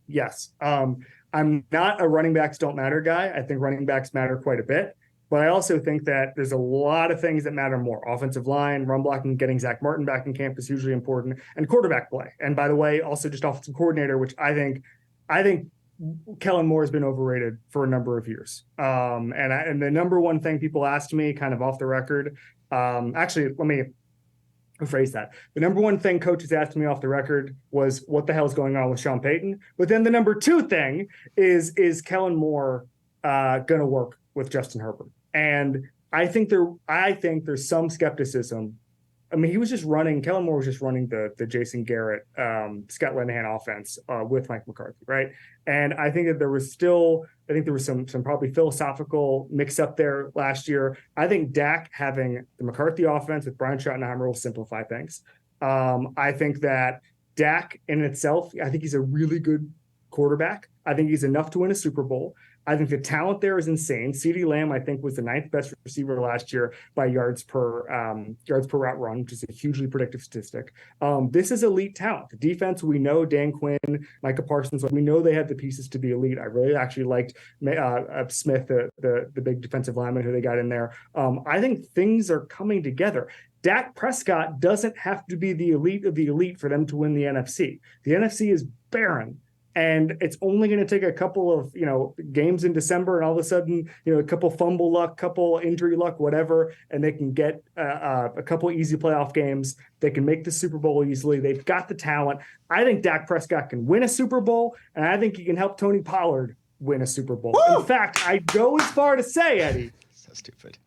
Yes. I'm not a running backs don't matter guy. I think running backs matter quite a bit. But I also think that there's a lot of things that matter more. Offensive line, run blocking, getting Zach Martin back in camp is hugely important, and quarterback play. And by the way, also just offensive coordinator, which I think Kellen Moore has been overrated for a number of years. And the number one thing people asked me kind of off the record, actually, let me rephrase that. The number one thing coaches asked me off the record was what the hell is going on with Sean Payton? But then the number two thing is Kellen Moore going to work with Justin Herbert? And I think there's some skepticism. I mean, Kellen Moore was just running the Jason Garrett, Scott Linehan offense with Mike McCarthy, right? And I think that there was some probably philosophical mix up there last year. I think Dak having the McCarthy offense with Brian Schottenheimer will simplify things. I think that Dak in itself, I think he's a really good quarterback. I think he's enough to win a Super Bowl. I think the talent there is insane. CeeDee Lamb, I think, was the 9th best receiver last year by yards per route run, which is a hugely predictive statistic. This is elite talent. The defense, we know Dan Quinn, Micah Parsons, we know they have the pieces to be elite. I really actually liked Smith, the big defensive lineman who they got in there. I think things are coming together. Dak Prescott doesn't have to be the elite of the elite for them to win the NFC. The NFC is barren. And it's only going to take a couple of, games in December, and all of a sudden, a couple fumble luck, couple injury luck, whatever, and they can get a couple easy playoff games. They can make the Super Bowl easily. They've got the talent. I think Dak Prescott can win a Super Bowl, and I think he can help Tony Pollard win a Super Bowl. Woo! In fact, I go as far to say, Eddie. So stupid.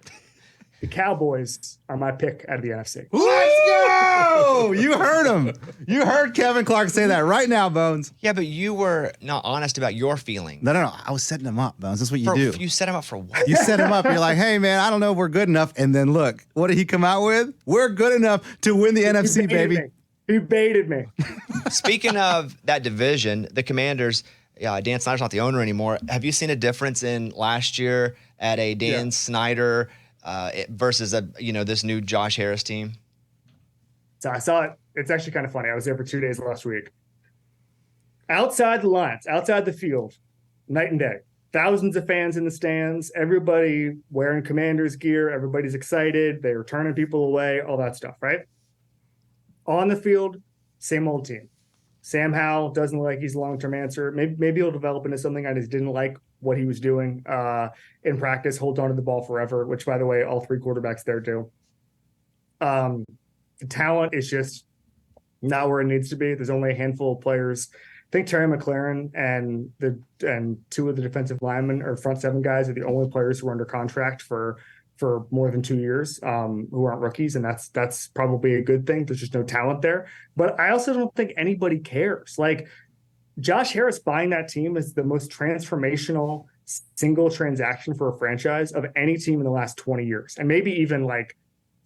The Cowboys are my pick out of the NFC. Let's go! You heard him. You heard Kevin Clark say that right now, Bones. Yeah, but you were not honest about your feelings. No. I was setting him up, Bones. That's what you do. You set him up for what? You set him up. You're like, hey, man, I don't know if we're good enough. And then look, what did he come out with? We're good enough to win the NFC, baby. He baited me. Speaking of that division, the Commanders, Dan Snyder's not the owner anymore. Have you seen a difference in last year at a Dan Snyder versus this new Josh Harris team? So I saw it. It's actually kind of funny. I was there for 2 days last week. Outside the lines, outside the field, night and day. Thousands of fans in the stands, everybody wearing Commanders gear, everybody's excited, they were turning people away, all that stuff, right? On the field, same old team. Sam Howell doesn't look like he's a long-term answer. Maybe he'll develop into something. I just didn't like what he was doing in practice, hold on to the ball forever, which, by the way, all three quarterbacks there do. The talent is just not where it needs to be. There's only a handful of players. I think Terry McLaurin and two of the defensive linemen or front seven guys are the only players who are under contract for more than 2 years who aren't rookies, and that's probably a good thing. There's just no talent there. But I also don't think anybody cares. Like, Josh Harris buying that team is the most transformational single transaction for a franchise of any team in the last 20 years, and maybe even like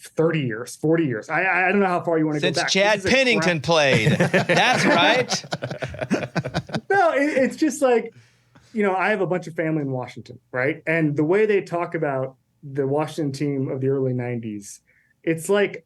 30 years, 40 years. I don't know how far you want to go back. Since Chad Pennington played. That's right. No, it's just like, I have a bunch of family in Washington, right? And the way they talk about the Washington team of the early 90s, it's like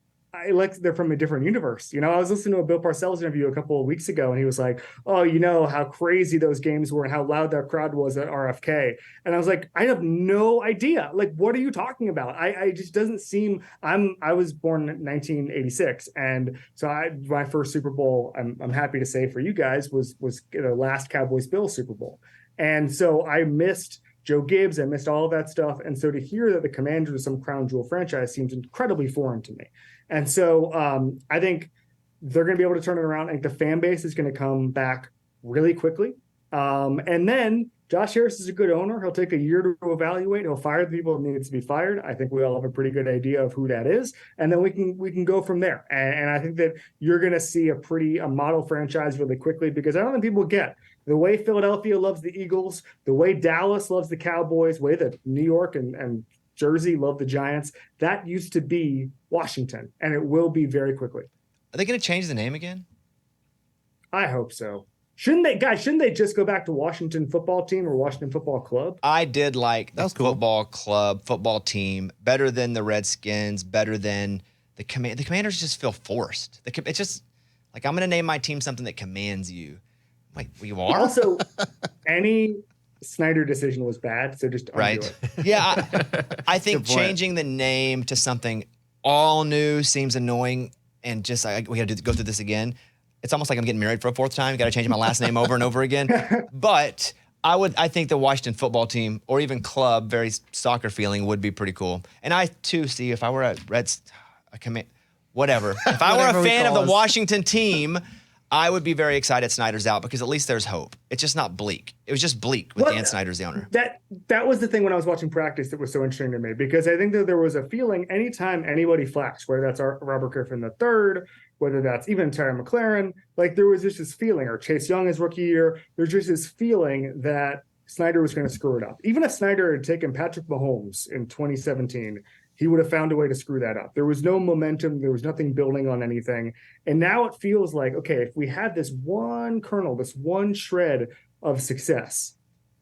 they're from a different universe. I was listening to a Bill Parcells interview a couple of weeks ago, and he was like, oh, how crazy those games were and how loud that crowd was at RFK. And I was like, I have no idea. Like, what are you talking about? I just doesn't seem. I was born in 1986, and so my first Super Bowl, I'm happy to say for you guys, was the last Cowboys-Bills Super Bowl. And so I missed Joe Gibbs, I missed all of that stuff. And so to hear that the Commanders are some crown jewel franchise seems incredibly foreign to me. And so I think they're going to be able to turn it around. I think the fan base is going to come back really quickly. And then Josh Harris is a good owner. He'll take a year to evaluate. He'll fire the people that need to be fired. I think we all have a pretty good idea of who that is. And then we can go from there. And I think that you're going to see a model franchise really quickly, because I don't think people get the way Philadelphia loves the Eagles, the way Dallas loves the Cowboys, the way that New York and Jersey, love the Giants. That used to be Washington, and it will be very quickly. Are they going to change the name again? I hope so. Shouldn't they just go back to Washington Football Team or Washington Football Club? I did like the cool. football club, football team, better than the Redskins, better than the Commanders just feel forced. It's just like, I'm going to name my team something that commands you. Like, you are? Also, any Snyder decision was bad, so just undo Right. it. Yeah, I think changing the name to something all new seems annoying, and just we got to go through this again. It's almost like I'm getting married for a fourth time. Got to change my last name over and over again. But I think the Washington football team or even club, very soccer feeling, would be pretty cool. And I too see if I were a whatever. If I were a fan of the Washington team, I would be very excited Snyder's out, because at least there's hope. It's just not bleak. It was just bleak with Dan Snyder's the owner. That was the thing when I was watching practice that was so interesting to me, because I think that there was a feeling anytime anybody flashed, whether that's Robert Griffin III, whether that's even Terry McLaren, like there was just this feeling, or Chase Young his rookie year, there's just this feeling that Snyder was going to screw it up. Even if Snyder had taken Patrick Mahomes in 2017, he would have found a way to screw that up. There was no momentum. There was nothing building on anything. And now it feels like, okay, if we had this one kernel, this one shred of success,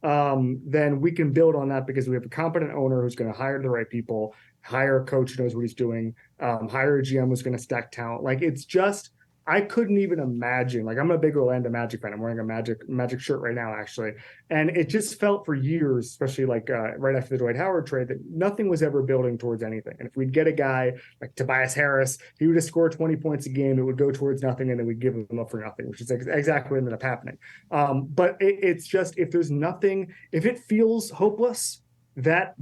then we can build on that, because we have a competent owner who's going to hire the right people, hire a coach who knows what he's doing, hire a GM who's going to stack talent. Like, it's just, I couldn't even imagine. Like, I'm a big Orlando Magic fan. I'm wearing a Magic shirt right now, actually. And it just felt for years, especially like right after the Dwight Howard trade, that nothing was ever building towards anything. And if we'd get a guy like Tobias Harris, he would have scored 20 points a game. It would go towards nothing, and then we'd give him up for nothing, which is exactly what ended up happening. But it's just, if there's nothing, if it feels hopeless, that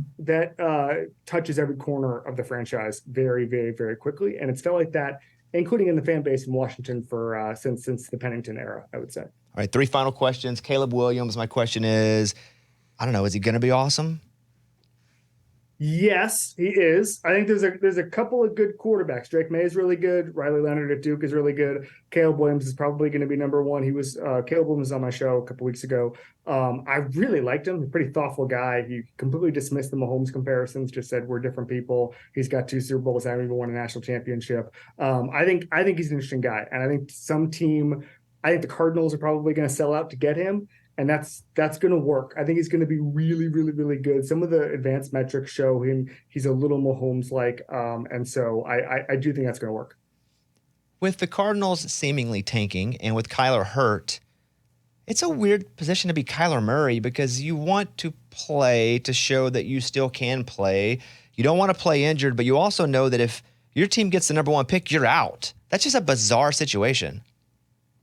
touches every corner of the franchise very, very, very quickly. And it's felt like that, including in the fan base in Washington for since the Pennington era, I would say. All right, 3 final questions. Caleb Williams, my question is, I don't know, is he going to be awesome? Yes, he is. I think there's a couple of good quarterbacks. Drake May is really good. Riley Leonard at Duke is really good. Caleb Williams is probably going to be number one. Caleb Williams was on my show a couple weeks ago. I really liked him. He's a pretty thoughtful guy. He completely dismissed the Mahomes comparisons, just said we're different people. He's got 2 Super Bowls, hasn't even won a national championship. I think he's an interesting guy. And I think I think the Cardinals are probably going to sell out to get him. And that's going to work. I think he's going to be really, really, really good. Some of the advanced metrics show him he's a little Mahomes-like. And so I do think that's going to work. With the Cardinals seemingly tanking and with Kyler hurt, it's a weird position to be Kyler Murray, because you want to play to show that you still can play. You don't want to play injured, but you also know that if your team gets the number 1 pick, you're out. That's just a bizarre situation.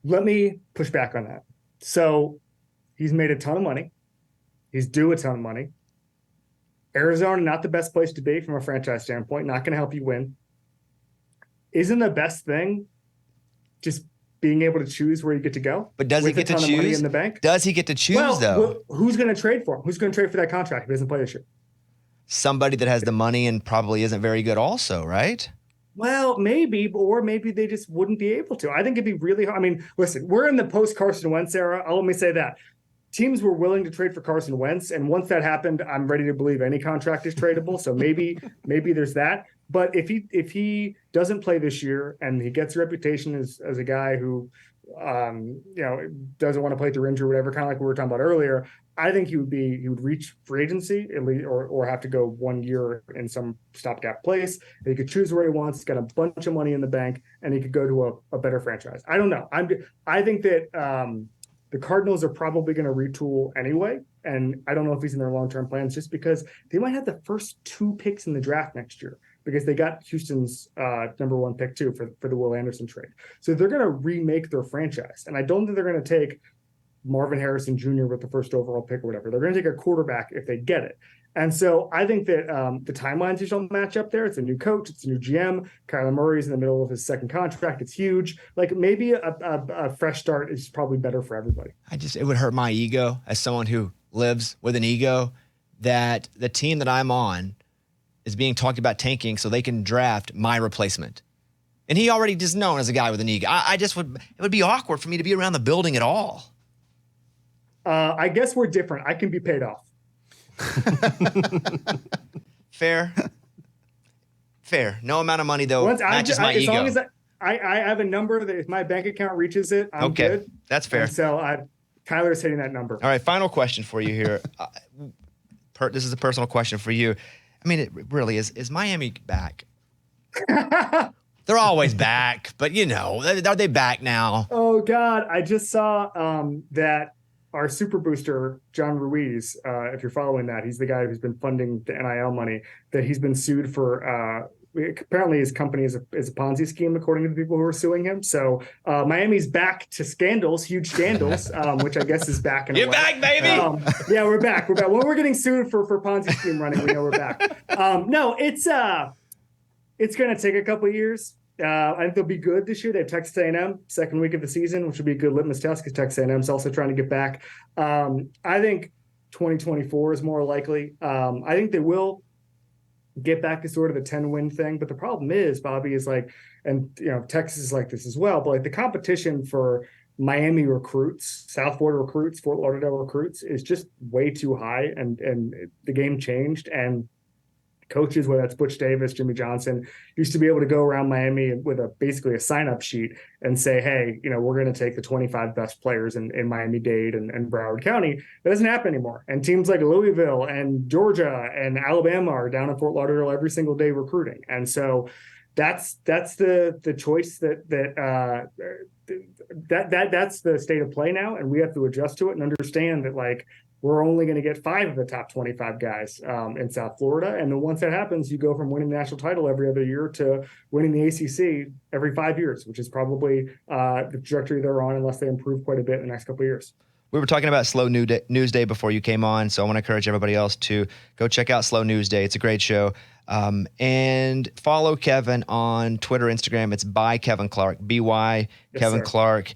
Let me push back on that. So he's made a ton of money. He's due a ton of money. Arizona, not the best place to be from a franchise standpoint, not going to help you win. Isn't the best thing just being able to choose where you get to go? But does he get to choose? Money in the bank? Does he get to choose, though? Who's going to trade for him? Who's going to trade for that contract if he doesn't play this year? Somebody that has the money and probably isn't very good also, right? Well, maybe, or maybe they just wouldn't be able to. I think it'd be really hard. I mean, listen, we're in the post-Carson Wentz era. Let me say that. Teams were willing to trade for Carson Wentz, and once that happened, I'm ready to believe any contract is tradable. So maybe there's that. But if he doesn't play this year and he gets a reputation as a guy who doesn't want to play through injury or whatever, kind of like we were talking about earlier, I think he would reach free agency at least, or have to go 1 year in some stopgap place. He could choose where he wants. He's got a bunch of money in the bank, and he could go to a better franchise. I don't know. I think that the Cardinals are probably going to retool anyway, and I don't know if he's in their long-term plans, just because they might have the first 2 picks in the draft next year, because they got Houston's number 1 pick too for the Will Anderson trade. So they're going to remake their franchise, and I don't think they're going to take Marvin Harrison Jr. with the first overall pick or whatever. They're going to take a quarterback if they get it. And so I think that the timelines usually don't match up there. It's a new coach. It's a new GM. Kyler Murray's in the middle of his 2nd contract. It's huge. Like, maybe a fresh start is probably better for everybody. It would hurt my ego as someone who lives with an ego that the team that I'm on is being talked about tanking so they can draft my replacement. And he already is known as a guy with an ego. It would be awkward for me to be around the building at all. I guess we're different. I can be paid off. Fair. Fair. No amount of money though matches my as ego. long as I have a number that if my bank account reaches it, I'm good. That's fair. And so Tyler's hitting that number. All right, final question for you here. This is a personal question for you. I mean, it really is. Is Miami back? They're always back, but are they back now? Oh God, I just saw that our super booster, John Ruiz, if you're following that, he's the guy who's been funding the NIL money, that he's been sued for apparently his company is a Ponzi scheme, according to the people who are suing him. So Miami's back to scandals, huge scandals, which I guess is back in a way. You're back, baby. Yeah, we're back. We're back. When we're getting sued for Ponzi scheme running, we know we're back. No, it's going to take a couple of years. I think they'll be good this year. They have Texas A&M second week of the season, which will be a good litmus test because Texas A&M is also trying to get back. I think 2024 is more likely. I think they will get back to sort of the 10-win thing. But the problem is, Bobby, is like, and Texas is like this as well, but like the competition for Miami recruits, South Florida recruits, Fort Lauderdale recruits is just way too high. And the game changed. And coaches, whether that's Butch Davis, Jimmy Johnson, used to be able to go around Miami with basically a sign-up sheet and say, hey, we're going to take the 25 best players in Miami-Dade and Broward County. That doesn't happen anymore. And teams like Louisville and Georgia and Alabama are down in Fort Lauderdale every single day recruiting. And so that's the choice that's the state of play now. And we have to adjust to it and understand that, like, we're only going to get 5 of the top 25 guys in South Florida. And then once that happens, you go from winning the national title every other year to winning the ACC every 5 years, which is probably the trajectory they're on unless they improve quite a bit in the next couple of years. We were talking about Slow News Day before you came on, so I want to encourage everybody else to go check out Slow News Day. It's a great show. And follow Kevin on Twitter, Instagram. It's by Kevin Clark, BY Kevin Clark.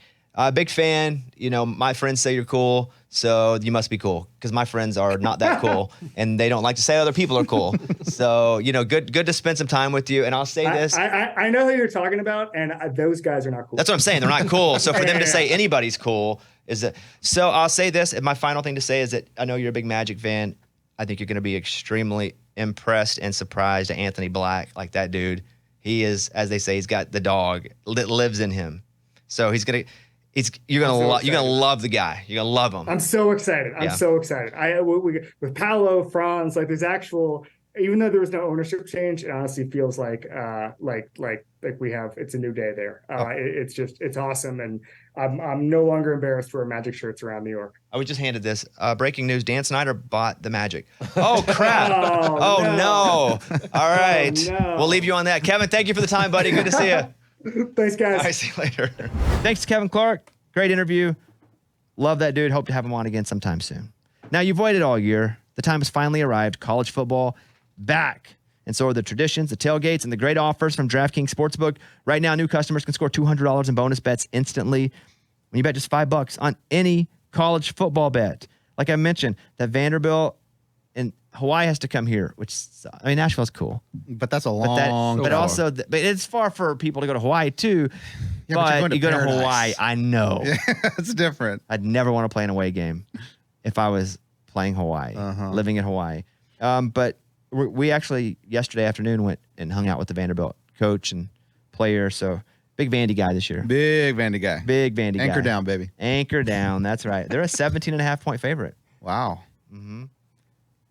Big fan. My friends say you're cool, so you must be cool, because my friends are not that cool, and they don't like to say other people are cool. So, good to spend some time with you. And I'll say this. I know who you're talking about, and those guys are not cool. That's what I'm saying. They're not cool. So for them to say anybody's cool is that. So I'll say this, and my final thing to say is that I know you're a big Magic fan. I think you're going to be extremely impressed and surprised at Anthony Black. Like, that dude, he is, as they say, he's got the dog that lives in him. So you're gonna love the guy. You're gonna love him. I'm so excited. I'm so excited. With Paolo, Franz, like there's actual. Even though there was no ownership change, it honestly feels like we have. It's a new day there. It's awesome, and I'm no longer embarrassed to wear Magic shirts around New York. I was just handed this breaking news. Dan Snyder bought the Magic. Oh crap! no. All right, no. We'll leave you on that. Kevin, thank you for the time, buddy. Good to see you. Thanks, guys. All right, see you later. Thanks to Kevin Clark. Great interview. Love that dude. Hope to have him on again sometime soon. Now, you've waited all year. The time has finally arrived. College football back. And so are the traditions, the tailgates, and the great offers from DraftKings Sportsbook. Right now, new customers can score $200 in bonus bets instantly when you bet just $5 on any college football bet. Like I mentioned, that Vanderbilt and Hawaii has to come here, which, Nashville's cool. But that's a long But also, but it's far for people to go to Hawaii too. Yeah, but you go to Hawaii, I know. Yeah, it's different. I'd never want to play an away game if I was playing Hawaii, living in Hawaii. But we actually, yesterday afternoon, went and hung out with the Vanderbilt coach and player. So, big Vandy guy this year. Big Vandy guy. Big Vandy guy. Anchor down, baby. Anchor down. That's right. They're a 17.5-point favorite. Wow.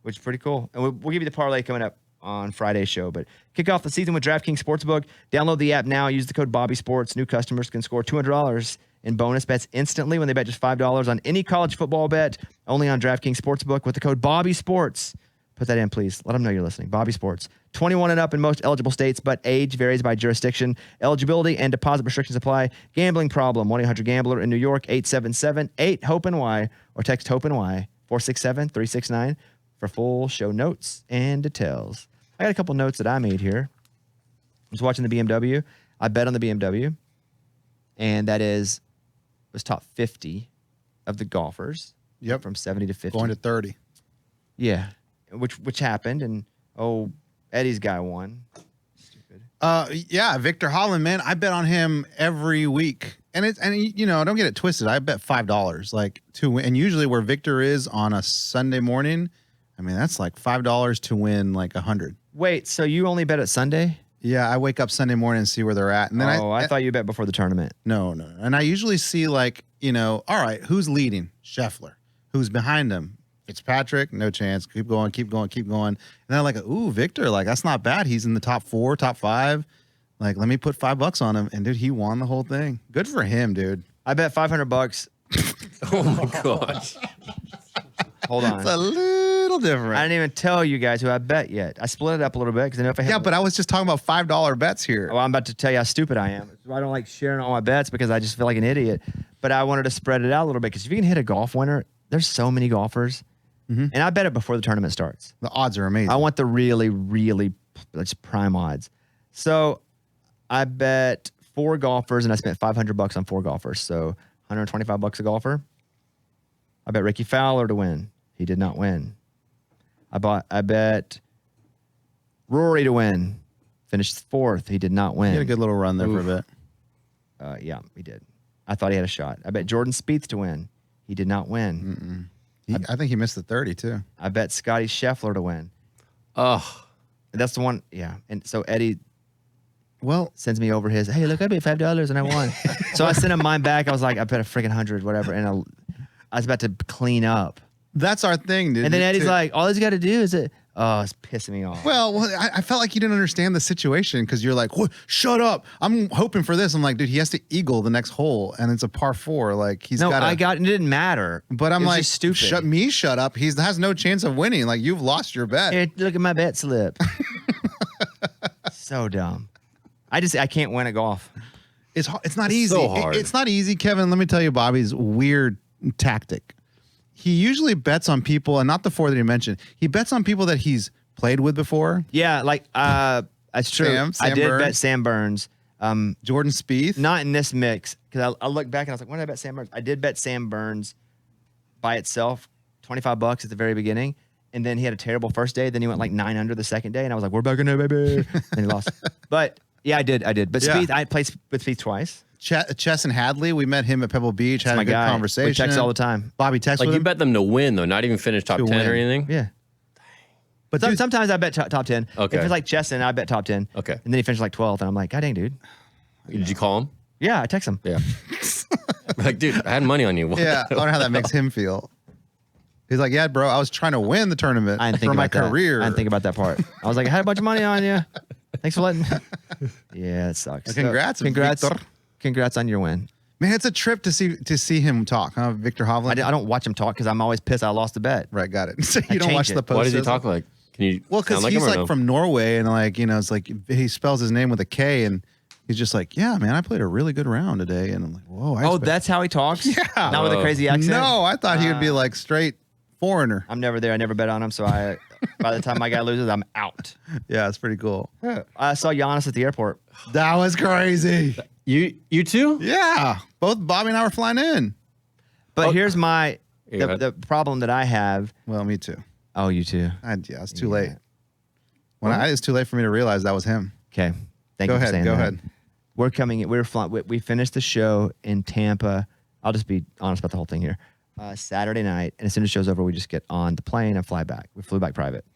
Which is pretty cool. And we'll give you the parlay coming up on Friday's show. But kick off the season with DraftKings Sportsbook. Download the app now. Use the code BobbySports. New customers can score $200 in bonus bets instantly when they bet just $5 on any college football bet. Only on DraftKings Sportsbook with the code BobbySports. Put that in, please. Let them know you're listening. Bobby Sports. 21 and up in most eligible states, but age varies by jurisdiction. Eligibility and deposit restrictions apply. Gambling problem. 1-800-GAMBLER in New York. 877-8-HOPE-NY or text HOPE-NY 467-369 for full show notes and details. I got a couple notes that I made here. I was watching the BMW. I bet on the BMW, and was top 50 of the golfers. Yep. From 70 to 50. Going to 30. Yeah. Which happened, and Eddie's guy won. Stupid. Yeah, Victor Holland, man, I bet on him every week, and don't get it twisted. I bet $5 to win, and usually where Victor is on a Sunday morning, that's like $5 to win like 100. Wait, so you only bet at Sunday? Yeah, I wake up Sunday morning and see where they're at. And then I thought you bet before the tournament. No. And I usually see like, all right, who's leading? Scheffler. Who's behind him? Fitzpatrick, no chance. Keep going. And then I'm like, ooh, Victor, like that's not bad. He's in the top 4, top 5. Like, let me put $5 on him. And dude, he won the whole thing. Good for him, dude. I bet $500. Oh my gosh. Hold on. It's a little different. I didn't even tell you guys who I bet yet. I split it up a little bit because I know if I had. Yeah, but I was just talking about $5 bets here. Well, I'm about to tell you how stupid I am. I don't like sharing all my bets because I just feel like an idiot. But I wanted to spread it out a little bit because if you can hit a golf winner, there's so many golfers. And I bet it before the tournament starts. The odds are amazing. I want the really, really prime odds. So I bet 4 golfers and I spent $500 on 4 golfers. So $125 a golfer. I bet Ricky Fowler to win. He did not win. I bet Rory to win. Finished 4th. He did not win. He had a good little run there for a bit. Yeah, he did. I thought he had a shot. I bet Jordan Spieth to win. He did not win. I think he missed the 30 too. I bet Scotty Scheffler to win. Oh, That's the one. Yeah. And so Eddie Well, sends me over his, hey, look, I bet $5 and I won. So I sent him mine back. I was like, I bet a freaking 100, whatever. And I was about to clean up. that's our thing, dude. And then Eddie's like, all he's got to do is it. Oh, it's pissing me off. Well, I felt like you didn't understand the situation because you're like, what? Shut up. I'm hoping for this. I'm like, dude, he has to eagle the next hole and it's a par 4. Like he's got it didn't matter. But I'm It was like, just stupid. Shut up. He has no chance of winning. Like you've lost your bet. Here, look at my bet slip. So dumb. I can't win at golf. It's not easy. so hard. It's not easy, Kevin. Let me tell you Bobby's weird tactic. He usually bets on people, and not the 4 that he mentioned. He bets on people that he's played with before. Yeah, like that's true. Sam I did Burns. bet Sam Burns. Jordan Spieth. Not in this mix because I looked back and I was like, when did I bet Sam Burns? I did bet Sam Burns by itself, $25 at the very beginning, and then he had a terrible first day. Then he went like 9 under the second day, and I was like, we're back in there, baby. And he lost. But yeah, I did. But Yeah. Spieth, I played with Spieth twice. Chess and Hadley. We met him at Pebble Beach. Had My a good guy. conversation. We text all the time. Bobby texts like with you him. bet them to win though, not even finish top To 10 or win. anything. Yeah. But So, dude, sometimes I bet top 10. Okay. If it's like Chesson, I bet top 10. Okay. And then he finished like 12th, and I'm like, God dang, dude. Did you call him? Yeah, I text him. Yeah. Like, dude, I had money on you. yeah, I wonder how that makes him feel. He's like, yeah, bro, I was trying to win the tournament I didn't think for my about that. career. I didn't think about that part. I was like, I had a bunch of money on you. Thanks for letting me. Yeah, it sucks. Congrats, congrats, Victor. congrats on your win. Man, it's a trip to see him talk, huh? Victor Hovland. I don't watch him talk because I'm always pissed I lost the bet. Right, got it. So I you don't watch changed the it. post. Why does he talk like? Can you? Well, because sound like he's him or like no? from Norway, and like it's like he spells his name with a K, and he's just like, yeah, man, I played a really good round today, and I'm like, whoa. Oh, that's how he talks? Yeah. Not with a crazy accent? No, I thought he would be like straight foreigner. I'm never there. I never bet on him. So by the time my guy loses, I'm out. Yeah, it's pretty cool. I saw Giannis at the airport. That was crazy. You too? Yeah, both Bobby and I were flying in. But here's my Go ahead. the problem that I have. Well, me too. Oh, you too. It's too late. It's too late for me to realize that was him. Okay. Thank Go you for ahead. saying Go that. ahead. We're coming. We're flying. We finished the show in Tampa. I'll just be honest about the whole thing here. Saturday night, and as soon as the show's over, we just get on the plane and fly back. We flew back private,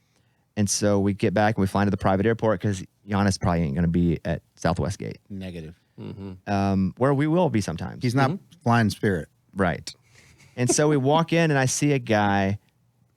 and so we get back and we fly into the private airport because Giannis probably ain't going to be at Southwest Gate, Negative. where we will be sometimes. He's not flying Spirit. Right. And so we walk in, and I see a guy.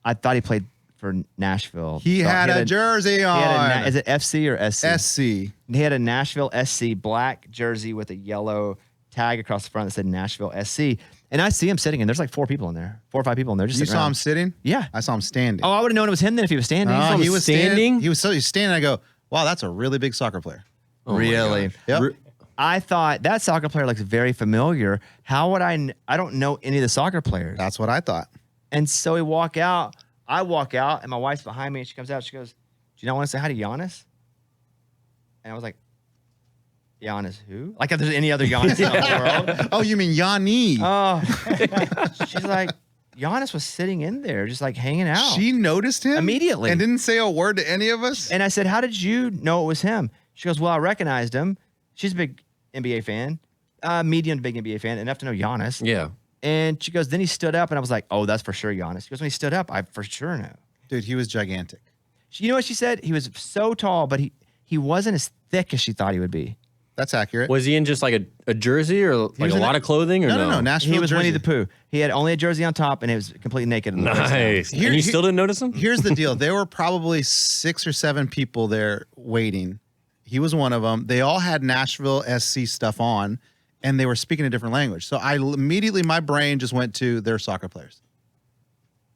I thought he played for Nashville. He So had a jersey He on. had is it FC or SC? SC. He had a Nashville SC black jersey with a yellow tag across the front that said Nashville SC. And I see him sitting, and there's like 4 people in there, 4 or 5 people in there. Just You sitting saw around. him sitting? Yeah. I saw him standing. Oh, I would have known it was him then if he was standing. He was standing? He was standing. I go, wow, that's a really big soccer player. Oh my Really? Yep. I thought that soccer player looks very familiar. How would I don't know any of the soccer players. That's what I thought. And so we walk out. I walk out, and my wife's behind me, and she comes out. She goes, do you not want to say hi to Giannis? And I was like, Giannis who? Like if there's any other Giannis in the world. Oh, you mean Yanni? Oh. She's like, Giannis was sitting in there just like hanging out. She noticed him Immediately. and didn't say a word to any of us. And I said, how did you know it was him? She goes, well, I recognized him. She's a big NBA fan, medium big NBA fan, enough to know Giannis. Yeah. And she goes, then he stood up, and I was like, oh, that's for sure Giannis. She goes, when he stood up, I for sure know. Dude, he was gigantic. You know what she said? He was so tall, but he wasn't as thick as she thought he would be. That's accurate. Was he in just like a jersey or like was a in lot a- of clothing or No. Nashville He was jersey. Winnie the Pooh. He had only a jersey on top, and it was completely naked. In the waist down. Nice. Here- and you here- still didn't notice him? Here's the deal. There were probably 6 or 7 people there waiting. He was one of them. They all had Nashville SC stuff on, and they were speaking a different language. So immediately my brain just went to their soccer players.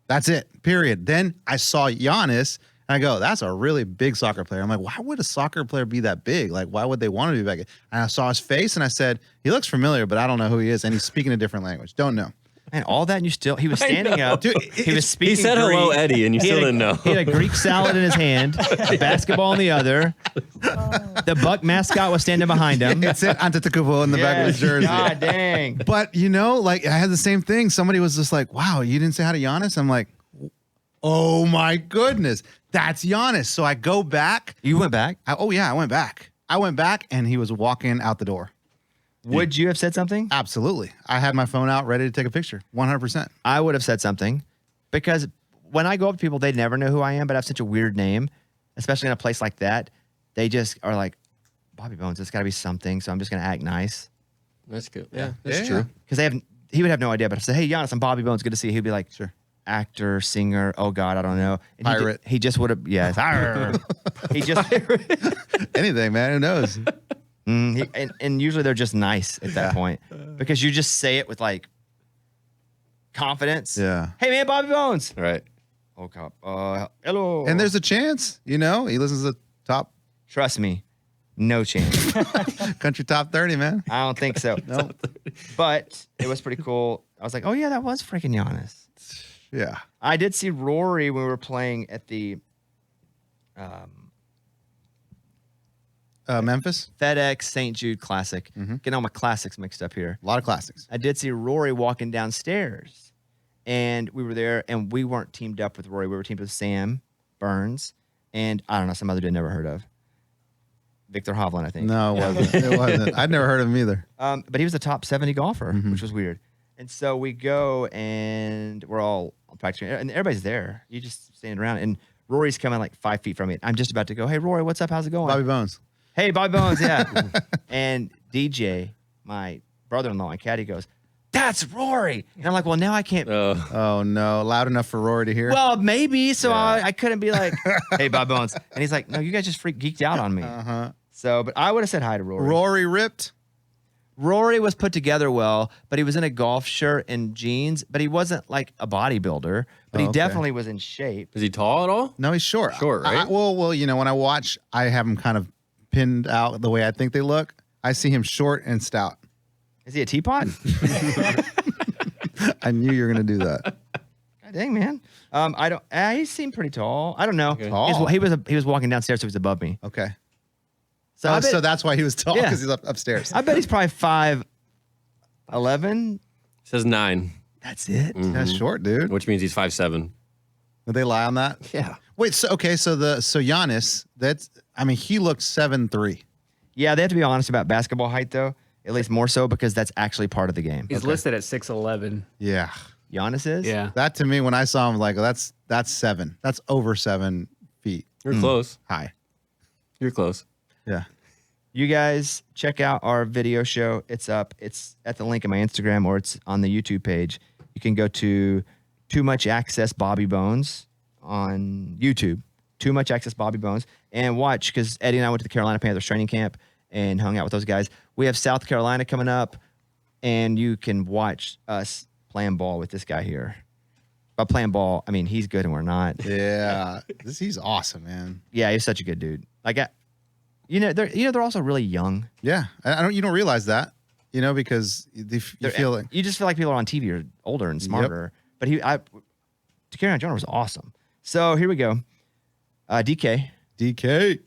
That's it, period. Then I saw Giannis, and I go, that's a really big soccer player. I'm like, why would a soccer player be that big? Like, why would they want to be big? And I saw his face, and I said, he looks familiar, but I don't know who he is. And he's speaking a different language. Don't know. And all that, and he was standing know. up. Dude, he was speaking. He said hello, Greek. Eddie, and you He still had a- didn't know. He had a Greek salad in his hand, a basketball in the other. The Buck mascot was standing behind him. It said Antetokounmpo in the back of his Yes. jersey. God dang. But, like, I had the same thing. Somebody was just like, wow, you didn't say hi to Giannis? I'm like, oh, my goodness. That's Giannis. So I go back. You went back. I went back. I went back, and he was walking out the door. Would you have said something? Absolutely. I had my phone out ready to take a picture. 100%. I would have said something because when I go up to people, they never know who I am, but I have such a weird name, especially in a place like that. They just are like, Bobby Bones, it's got to be something. So I'm just going to act nice. That's good. Yeah, that's Yeah. true. Because he would have no idea. But if I say, hey, Giannis, I'm Bobby Bones. Good to see you. He'd be like, Sure. actor, singer. Oh, God, I don't know. And Pirate. He just would have, yes. Arr. He just, Anything, man. Who knows? and usually they're just nice at that point because you just say it with like confidence. Yeah. Hey, man, Bobby Bones. Right. Oh, cop. Hello. And there's a chance, he listens to top Trust me, no chance. country top 30, man. I don't think so. No. But it was pretty cool. I was like, oh, yeah, that was freaking Giannis. Yeah. I did see Rory when we were playing at the Memphis, FedEx St. Jude Classic. Getting all my classics mixed up here. a lot of classics. I did see Rory walking downstairs, and we were there, and we weren't teamed up with Rory. We were teamed with Sam Burns, and I don't know, some other dude I never heard of. Victor Hovland, I think. No, it wasn't. It wasn't. I'd never heard of him either. But he was a top 70 golfer, which was weird. And so we go, and we're all practicing, and everybody's there. You just stand around, and Rory's coming like 5 feet from me. I'm just about to go, hey, Rory, what's up? How's it going? Bobby Bones. Hey, Bobby Bones, yeah. And DJ, my brother-in-law and caddy goes, that's Rory. And I'm like, well, now I can't. Oh, no. Loud enough for Rory to hear? Well, maybe. So I couldn't be like, hey, Bob Bones. And he's like, no, you guys just geeked out on me. Uh-huh. So, but I would have said hi to Rory. Rory ripped. Rory was put together well, but he was in a golf shirt and jeans, but he wasn't like a bodybuilder, but he okay. definitely was in shape. Is he tall at all? No, he's short. Short, right? Well, when I watch, I have him kind of pinned out the way I think they look. I see him short and stout. Is he a teapot? I knew you were going to do that. God dang, man. I don't. He seemed pretty tall. I don't know. Okay. Tall. He was walking downstairs, so he was above me. Okay. So, I bet, So that's why he was tall, Yeah. because he's upstairs. I bet he's probably 5'11". It says 9, That's it. That's short, dude. which means he's 5'7". Did they lie on that? Yeah. Wait, so Giannis, he looked 7'3". Yeah, they have to be honest about basketball height, though. At least more so because that's actually part of the game. He's listed at 6'11". Yeah. Giannis is? Yeah. That to me, when I saw him, like, that's 7. That's over 7 feet You're close. high. You're close. Yeah. You guys check out our video show. It's up. It's at the link in my Instagram or it's on the YouTube page. You can go to Too Much Access Bobby Bones on YouTube. Too Much Access Bobby Bones. And watch, because Eddie and I went to the Carolina Panthers training camp and hung out with those guys. We have South Carolina coming up, and you can watch us playing ball with this guy here. By playing ball, I mean he's good and we're not. Yeah. He's awesome, man. Yeah, he's such a good dude. Like, they're also really young. Yeah. You don't realize that, because you feel like. You just feel like people on TV are older and smarter. But Dekereon Joyner was awesome. So here we go. DK. DK.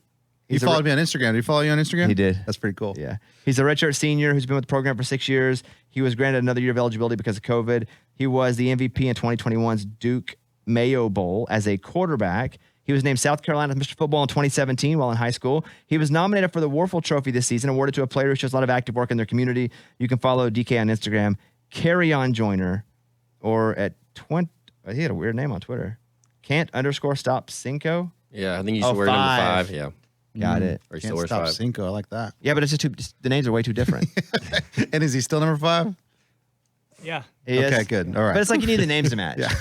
He He's a followed me on Instagram. Did he follow you on Instagram? He did. That's pretty cool. Yeah. He's a redshirt senior who's been with the program for 6 years. He was granted another year of eligibility because of COVID. He was the MVP in 2021's Duke Mayo Bowl as a quarterback. He was named South Carolina's Mr. Football in 2017 while in high school. He was nominated for the Warfel Trophy this season, awarded to a player who shows a lot of active work in their community. You can follow DK on Instagram, Dekereon Joyner, or at he had a weird name on Twitter. Can't_stop Cinco. Yeah, I think you should wear number 5. Yeah. Got it. Or you Can't still wear stop 5. Cinco. I like that. Yeah, but it's just the names are way too different. And is he still number 5? Yeah. He Okay, is. good. All right. But it's like you need the names to match. Yeah.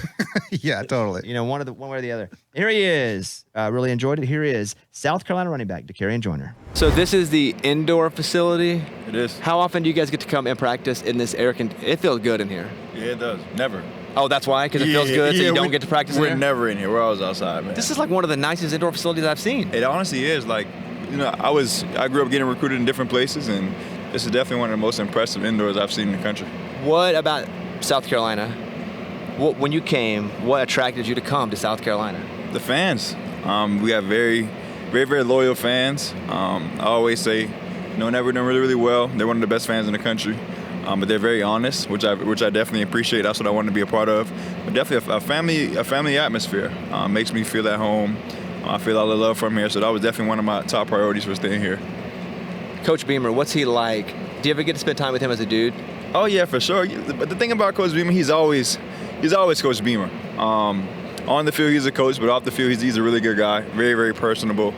Yeah, totally. You know, one way or the other. Here he is. Really enjoyed it. Here he is. South Carolina running back, Dekereon Joyner. So this is the indoor facility. It is. How often do you guys get to come and practice in this air? It feels good in here. Yeah, it does. Never. Oh, that's why? Because it feels good, so you don't get to practice in We're here? never in here. We're always outside, man. This is like one of the nicest indoor facilities I've seen. It honestly is. Like, you know, I grew up getting recruited in different places, and this is definitely one of the most impressive indoors I've seen in the country. What about South Carolina? When you came, what attracted you to come to South Carolina? The fans. We have very, very, very loyal fans. I always say, you know, never done really, really well. They're one of the best fans in the country. But they're very honest, which I definitely appreciate. That's what I wanted to be a part of. But definitely a family atmosphere makes me feel at home. I feel all the love from here, so that was definitely one of my top priorities for staying here. Coach Beamer, what's he like? Do you ever get to spend time with him as a dude? Oh yeah, for sure. But the thing about Coach Beamer, he's always Coach Beamer. On the field, he's a coach, but off the field, he's a really good guy. Very, very personable.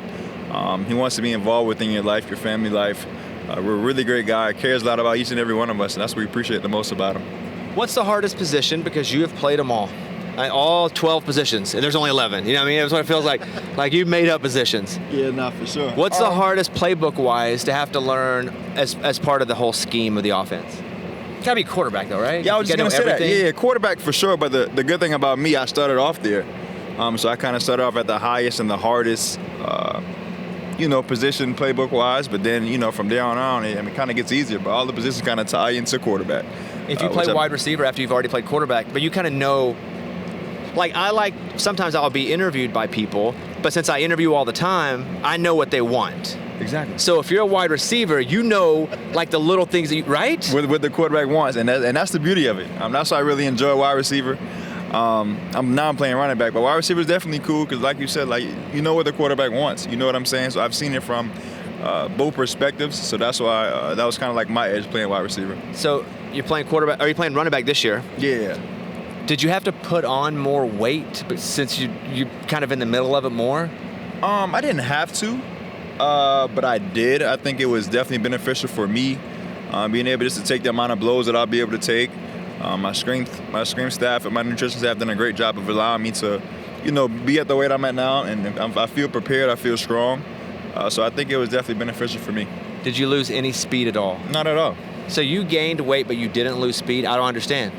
He wants to be involved within your life, your family life. We're a really great guy. Cares a lot about each and every one of us, and that's what we appreciate the most about him. What's the hardest position? Because you have played them all 12 positions, and there's only 11. You know what I mean? That's what it feels like. Like you've made up positions. Yeah, not for sure. What's the hardest playbook-wise to have to learn as part of the whole scheme of the offense? Gotta be quarterback though, right? Yeah, I was just gonna gonna say everything. that. Yeah, quarterback for sure. But the good thing about me, I started off there, so I kind of started off at the highest and the hardest, position playbook-wise. But then, from there on, it kind of gets easier. But all the positions kind of tie into quarterback. If you play wide receiver after you've already played quarterback, but you kind of know. Like sometimes I'll be interviewed by people, but since I interview all the time, I know what they want. Exactly. So if you're a wide receiver, you know like the little things that right? What the quarterback wants, and that's the beauty of it. That's why I really enjoy wide receiver. I'm playing running back, but wide receiver is definitely cool because, like you said, you know what the quarterback wants. You know what I'm saying? So I've seen it from both perspectives. So that's why that was kind of like my edge playing wide receiver. So you're playing quarterback, or you're playing running back this year? Yeah. Did you have to put on more weight since you kind of in the middle of it more? I didn't have to, but I did. I think it was definitely beneficial for me, being able just to take the amount of blows that I'll be able to take. My screen staff and my nutrition staff done a great job of allowing me to, be at the weight I'm at now, and I feel prepared. I feel strong. So I think it was definitely beneficial for me. Did you lose any speed at all? Not at all. So you gained weight, but you didn't lose speed? I don't understand.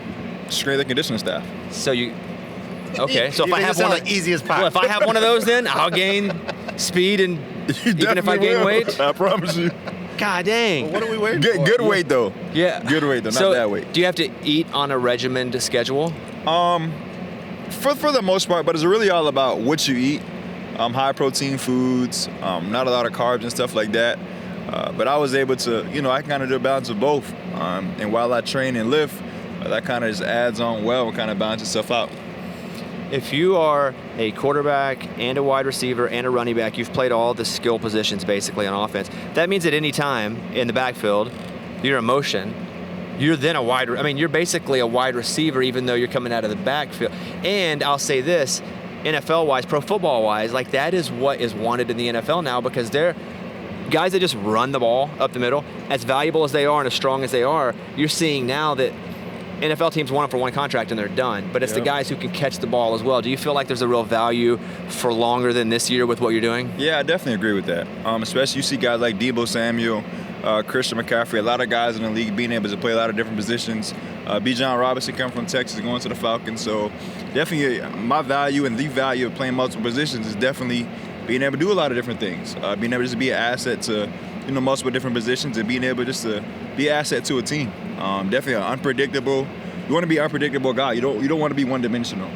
Strength and conditioning staff. So okay. So if I have one, like easy as pie. well, if I have one of those, then I'll gain speed, and even if I gain weight. I promise you. God dang. What are we waiting Good weight though. Yeah. Good weight though, So not that weight. do you have to eat on a regimented schedule? For the most part, but it's really all about what you eat. High protein foods, not a lot of carbs and stuff like that. But I was able to, I can kind of do a balance of both. And while I train and lift, that kind of just adds on well and kind of balances itself out. If you are a quarterback and a wide receiver and a running back, you've played all the skill positions basically on offense. That means at any time in the backfield, you're in motion. You're then you're basically a wide receiver even though you're coming out of the backfield. And I'll say this, NFL-wise, pro football-wise, like that is what is wanted in the NFL now because they're guys that just run the ball up the middle. As valuable as they are and as strong as they are, you're seeing now that NFL teams want them for one contract and they're done, but it's the guys who can catch the ball as well. Do you feel like there's a real value for longer than this year with what you're doing? Yeah, I definitely agree with that. Especially you see guys like Deebo Samuel, Christian McCaffrey, a lot of guys in the league being able to play a lot of different positions. Bijan Robinson coming from Texas, going to the Falcons. So definitely my value and the value of playing multiple positions is definitely being able to do a lot of different things. Being able to just be an asset to multiple different positions and being able just to be an asset to a team. Definitely an unpredictable. You want to be an unpredictable guy. You don't want to be one-dimensional,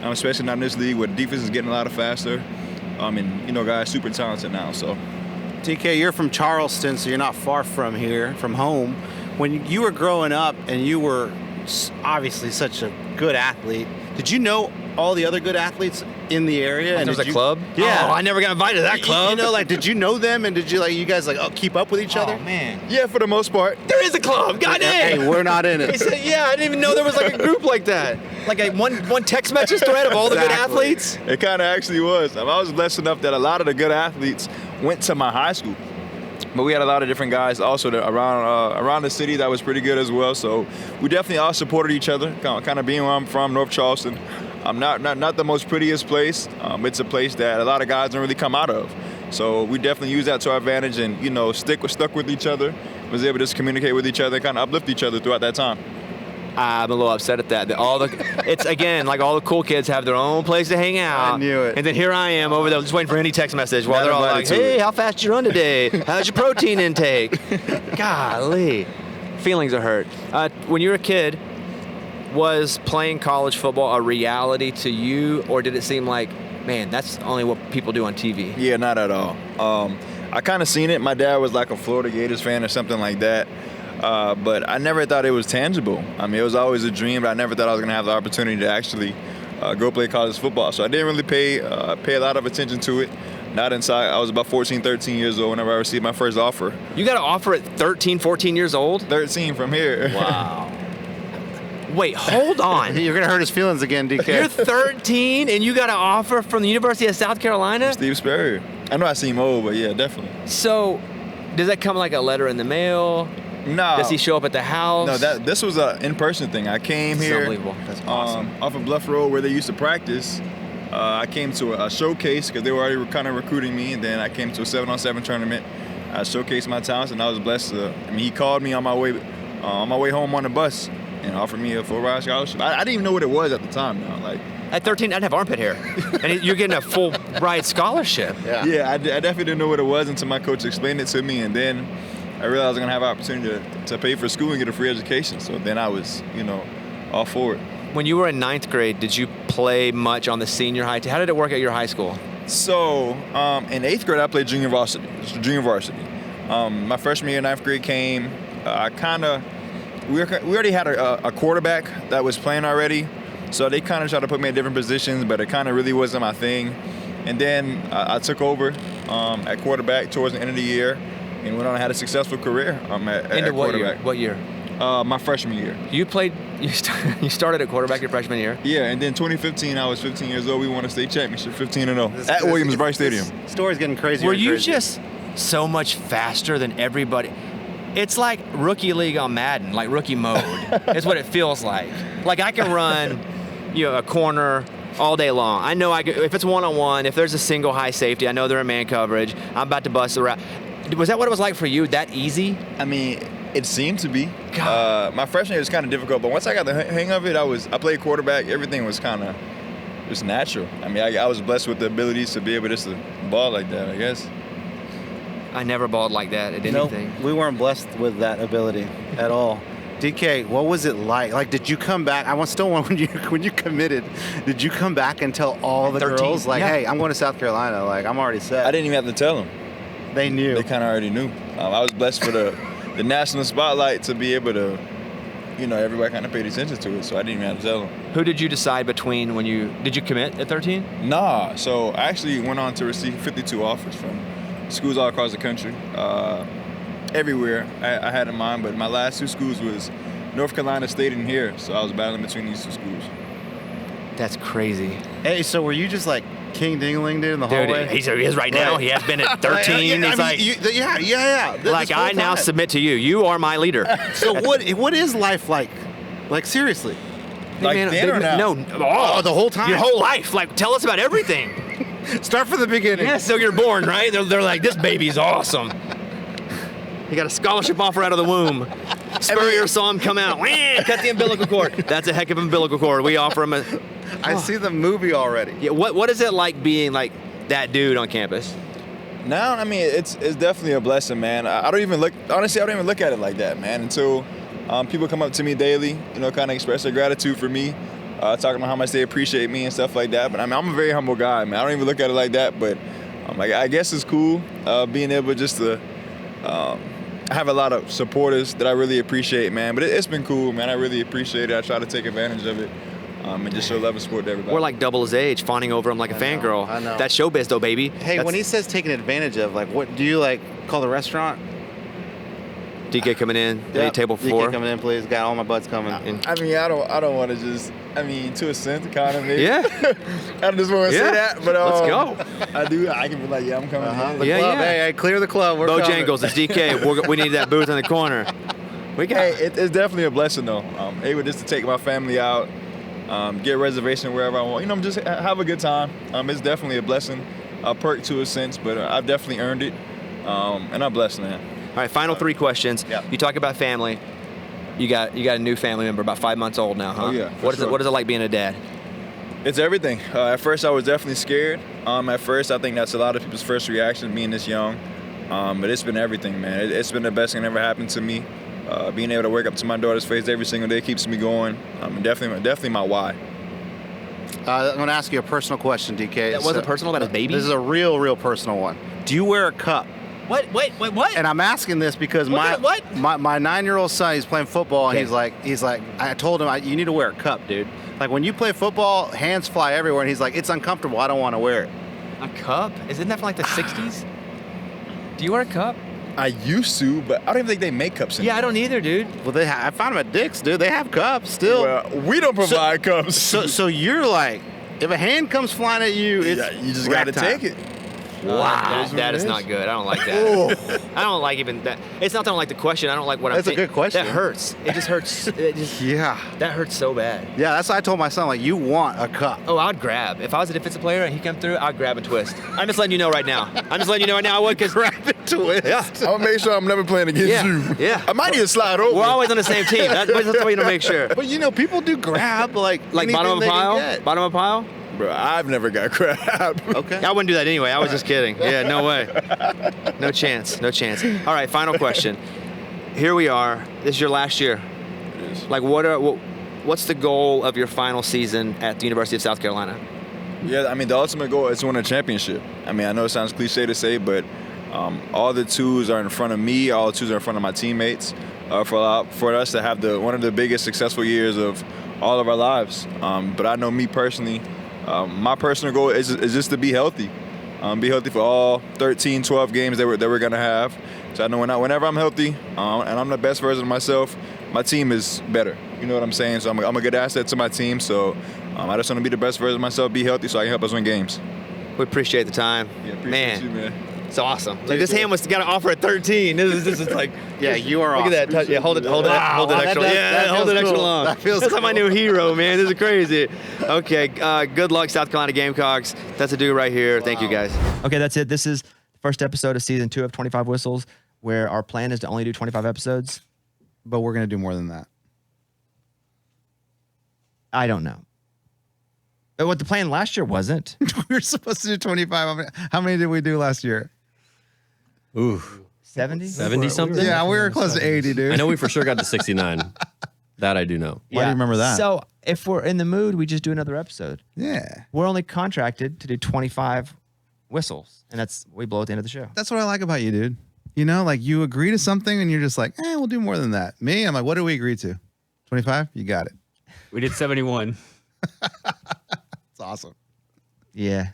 especially not in this league where the defense is getting a lot faster. And guys super talented now. So, TK, you're from Charleston, so you're not far from here, from home. When you were growing up and you were obviously such a good athlete, did you know all the other good athletes in the area? And there was a club? Yeah. Oh, I never got invited to that club. Did you know them and did you guys keep up with each other? Oh, man. yeah, for the most part. There is a club. God dang. Hey, we're not in He it. said, yeah, I didn't even know there was like a group like that. Like one text message thread of all the good Exactly. athletes? It kind of actually was. I was blessed enough that a lot of the good athletes went to my high school. But we had a lot of different guys also around the city that was pretty good as well. So we definitely all supported each other. Kind of being where I'm from, North Charleston, not the most prettiest place. It's a place that a lot of guys don't really come out of. So we definitely use that to our advantage, and stuck with each other. Was able to just communicate with each other, kind of uplift each other throughout that time. I'm a little upset at that. It's again like all the cool kids have their own place to hang out. I knew it. And then here I am over there just waiting for any text message while Not they're all invited like, to "Hey, it. how fast you run today? How's your protein intake?" Golly, feelings are hurt. When you were a kid, was playing college football a reality to you, or did it seem like, man, that's only what people do on TV? Yeah, not at all. I kind of seen it. My dad was like a Florida Gators fan or something like that. But I never thought it was tangible. I mean, it was always a dream, but I never thought I was going to have the opportunity to actually go play college football. So I didn't really pay a lot of attention to it. Not inside. I was about 14, 13 years old whenever I received my first offer. You got an offer at 13, 14 years old? 13 from here. Wow. Wait, hold on. You're gonna hurt his feelings again, DK. You're 13 and you got an offer from the University of South Carolina? Steve Sperry. I know I seem old, but yeah, definitely. So, does that come like a letter in the mail? No. Does he show up at the house? No, this was an in-person thing. I came It's here. unbelievable. That's awesome. Off of Bluff Road where they used to practice. I came to a showcase because they were already kind of recruiting me, and then I came to a 7-on-7 tournament. I showcased my talents, and I was blessed. He called me on my way home on the bus and offered me a full ride scholarship. I didn't even know what it was at the time. Now, like At 13, I didn't have armpit hair. And you're getting a full ride scholarship. yeah, I definitely didn't know what it was until my coach explained it to me, and then I realized I was gonna have an opportunity to pay for school and get a free education. So then I was, all for it. When you were in 9th grade, did you play much on the senior high team? How did it work at your high school? So in 8th grade, I played junior varsity. My freshman year, 9th grade came. We already had a quarterback that was playing already, so they kind of tried to put me in different positions, but it kind of really wasn't my thing. And then I took over at quarterback towards the end of the year, and went on and had a successful career at Into what year? quarterback. What year? My freshman year. You started at quarterback your freshman year? Yeah, and then 2015, I was 15 years old. We won a state championship, 15-0 at Williams-Brice Stadium. This story's getting crazier. Were and you crazier. just so much faster than everybody? It's like rookie league on Madden, like rookie mode. It's what it feels like. Like I can run, a corner all day long. I know if it's one-on-one, if there's a single high safety, I know they're in man coverage. I'm about to bust the route. Was that what it was like for you? That easy? I mean, it seemed to be. My freshman year was kind of difficult, but once I got the hang of it, I played quarterback. Everything was kind of just natural. I mean, I was blessed with the abilities to be able just to ball like that, I guess. I never balled like that at anything. We weren't blessed with that ability at all. DK, what was it like? Like, did you come back? When you committed, did you come back and tell all the 13, girls, like, yeah. hey, I'm going to South Carolina. Like, I'm already set. I didn't even have to tell them. They knew. They kind of already knew. I was blessed for the national spotlight to be able to, everybody kind of paid attention to it, so I didn't even have to tell them. Who did you decide between did you commit at 13? Nah, so I actually went on to receive 52 offers from schools all across the country, everywhere I had in mind, but my last two schools was North Carolina State and here, so I was battling between these two schools. That's crazy. Hey, so were you just like King Ding-a-ling dude in the hallway? Dude, he is right now. He has been at 13. Yeah. Like, This I whole now time. submit to you. You are my leader. So what is life like? Like, seriously. Like then or now? No, the whole time? Your whole life. Like, tell us about everything. Start from the beginning. Yeah, so you're born, right? They're like, this baby's awesome. He got a scholarship offer out of the womb. Spurrier saw him come out. Wah, cut the umbilical cord. That's a heck of an umbilical cord. We offer him a... I see the movie already. Yeah, what is it like being like that dude on campus? Now, I mean, it's definitely a blessing, man. I don't even look at it like that, man, until people come up to me daily, kind of express their gratitude for me, talking about how much they appreciate me and stuff like that. But I mean, I'm a very humble guy, man. I don't even look at it like that, but I guess it's cool being able just to I have a lot of supporters that I really appreciate, man. But it's been cool, man. I really appreciate it. I try to take advantage of it and just show love and support to everybody. We're like double his age, fawning over him like a fangirl. I know. That's showbiz, though, baby. Hey, when he says taking advantage of, like, what do you, like, call the restaurant? DK coming in. Any table for DK four. coming in, please. Got all my buds coming. I mean, I don't want to just. I mean, to a sense, kind of maybe. Yeah. I just want to say that, but Let's go. I do. I can be like, yeah, I'm coming in. The club, hey, clear the club. We're coming. Bojangles, it's DK. We need that booth in the corner. We got. Hey, it's definitely a blessing though. Able just to take my family out, get a reservation wherever I want. Just have a good time. It's definitely a blessing, a perk to a sense, but I've definitely earned it, and I'm blessed, man. All right, final three questions. Yeah. You talk about family. You got a new family member, about 5 months old now, huh? Oh, yeah, What is it? sure. What is it like being a dad? It's everything. At first, I was definitely scared. At first, I think that's a lot of people's first reaction, being this young. But it's been everything, man. It's been the best thing that ever happened to me. Being able to wake up to my daughter's face every single day keeps me going. Definitely my why. I'm going to ask you a personal question, DK. That wasn't personal about his baby? This is a real personal one. Do you wear a cup? What? Wait, what? And I'm asking this because my 9-year-old son, he's playing football, and Okay. he's like, I told him, you need to wear a cup, dude. Like when you play football, hands fly everywhere, and he's like, it's uncomfortable. I don't want to wear it. A cup? Isn't that from like the 60s? Do you wear a cup? I used to, but I don't even think they make cups anymore. Yeah, I don't either, dude. Well, I found them at Dick's, dude. They have cups still. Well, we don't provide cups. So you're like, if a hand comes flying at you, it's yeah, you just rack got to time. take it. Wow, That's that what is it not is. good. I don't like that. I don't like even that. It's not that I don't like the question. I don't like what I'm That's a good question. That hurts. It just hurts. Yeah. That hurts so bad. Yeah, that's what I told my son. Like, you want a cup. Oh, I'd grab. If I was a defensive player and he come through, I'd grab and twist. I'm just letting you know right now. I would because Grab and twist. yeah, I'm gonna make sure I'm never playing against Yeah, you. yeah. I might need to slide over. we're always on the same team. That's the way to make sure. But people do grab like Like bottom of a anything they can pile. get. Bottom of a pile. Bro, I've never got grabbed. Okay. I wouldn't do that anyway. I was just kidding. Yeah, no way. No chance. No chance. All right, final question. Here we are. This is your last year. It is. Like, what's the goal of your final season at the University of South Carolina? Yeah, I mean, the ultimate goal is to win a championship. I mean, I know it sounds cliche to say, but all the twos are in front of me. All the twos are in front of my teammates. For us to have one of the biggest successful years of all of our lives. But I know me personally, my personal goal is just to be healthy. Be healthy for all 13, 12 games that we're going to have. So I know whenever I'm healthy and I'm the best version of myself, my team is better. You know what I'm saying? So I'm a good asset to my team. So I just want to be the best version of myself, be healthy so I can help us win games. We appreciate the time. Yeah, appreciate you, man. It's awesome. Like this hand was got to offer at 13. This is like Yeah, you are look awesome. at that. Yeah, hold it Wow, extra. that Hold feels it extra cool. long. That feels That's like my cool. new hero, man. This is crazy. Okay, good luck, South Carolina Gamecocks. That's a do right here. Thank you, guys. Okay, that's it. This is the first episode of season 2 of 25 Whistles, where our plan is to only do 25 episodes. But we're gonna do more than that. I don't know. But what the plan last year wasn't. We were supposed to do 25. How many did we do last year? Ooh, 70? 70 something? Yeah, we were close to 80, dude. I know we for sure got to 69. That I do know. Why do you remember that? So if we're in the mood, we just do another episode. Yeah. We're only contracted to do 25 whistles, and we blow at the end of the show. That's what I like about you, dude. Like you agree to something and you're just like, we'll do more than that. Me, I'm like, what did we agree to? 25? You got it. We did 71. It's awesome. Yeah.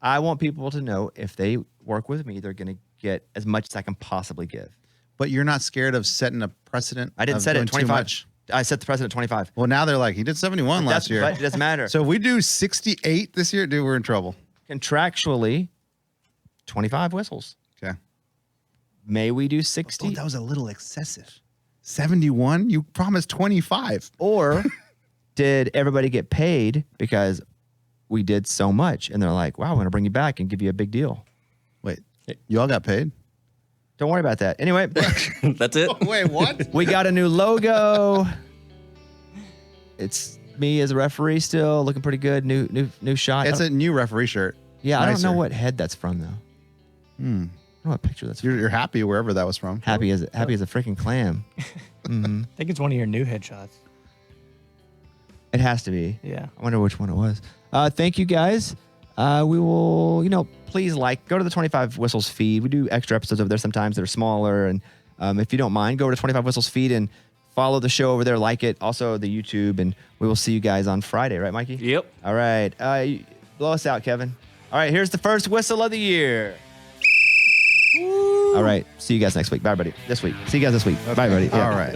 I want people to know if they work with me, they're going to get as much as I can possibly give. But you're not scared of setting a precedent? I didn't of set it doing at too 25. much? I set the precedent at 25. Well, now they're like, he did 71 last year. But it doesn't matter. So if we do 68 this year, dude, we're in trouble. Contractually, 25 whistles. Okay. May we do 60? Oh, that was a little excessive. 71? You promised 25. Or did everybody get paid because we did so much? And they're like, wow, we're going to bring you back and give you a big deal. Wait, you all got paid? Don't worry about that. Anyway, That's it? Wait, what? we got a new logo. It's me as a referee still looking pretty good. New shot. It's a new referee shirt. Yeah, I don't know nicer. what head that's from though. I don't know what picture that's from. You're happy wherever that was from. Happy as a freaking clam. I think it's one of your new headshots. It has to be. Yeah. I wonder which one it was. Thank you guys. We will, please go to the 25 Whistles feed. We do extra episodes over there sometimes that are smaller. And if you don't mind, go over to 25 Whistles feed and follow the show over there, like it. Also the YouTube, and we will see you guys on Friday. Right, Mikey? Yep. All right. Blow us out, Kevin. All right, here's the first whistle of the year. Woo! All right. See you guys next week. Bye, buddy. This week. See you guys this week. Bye, buddy. All right.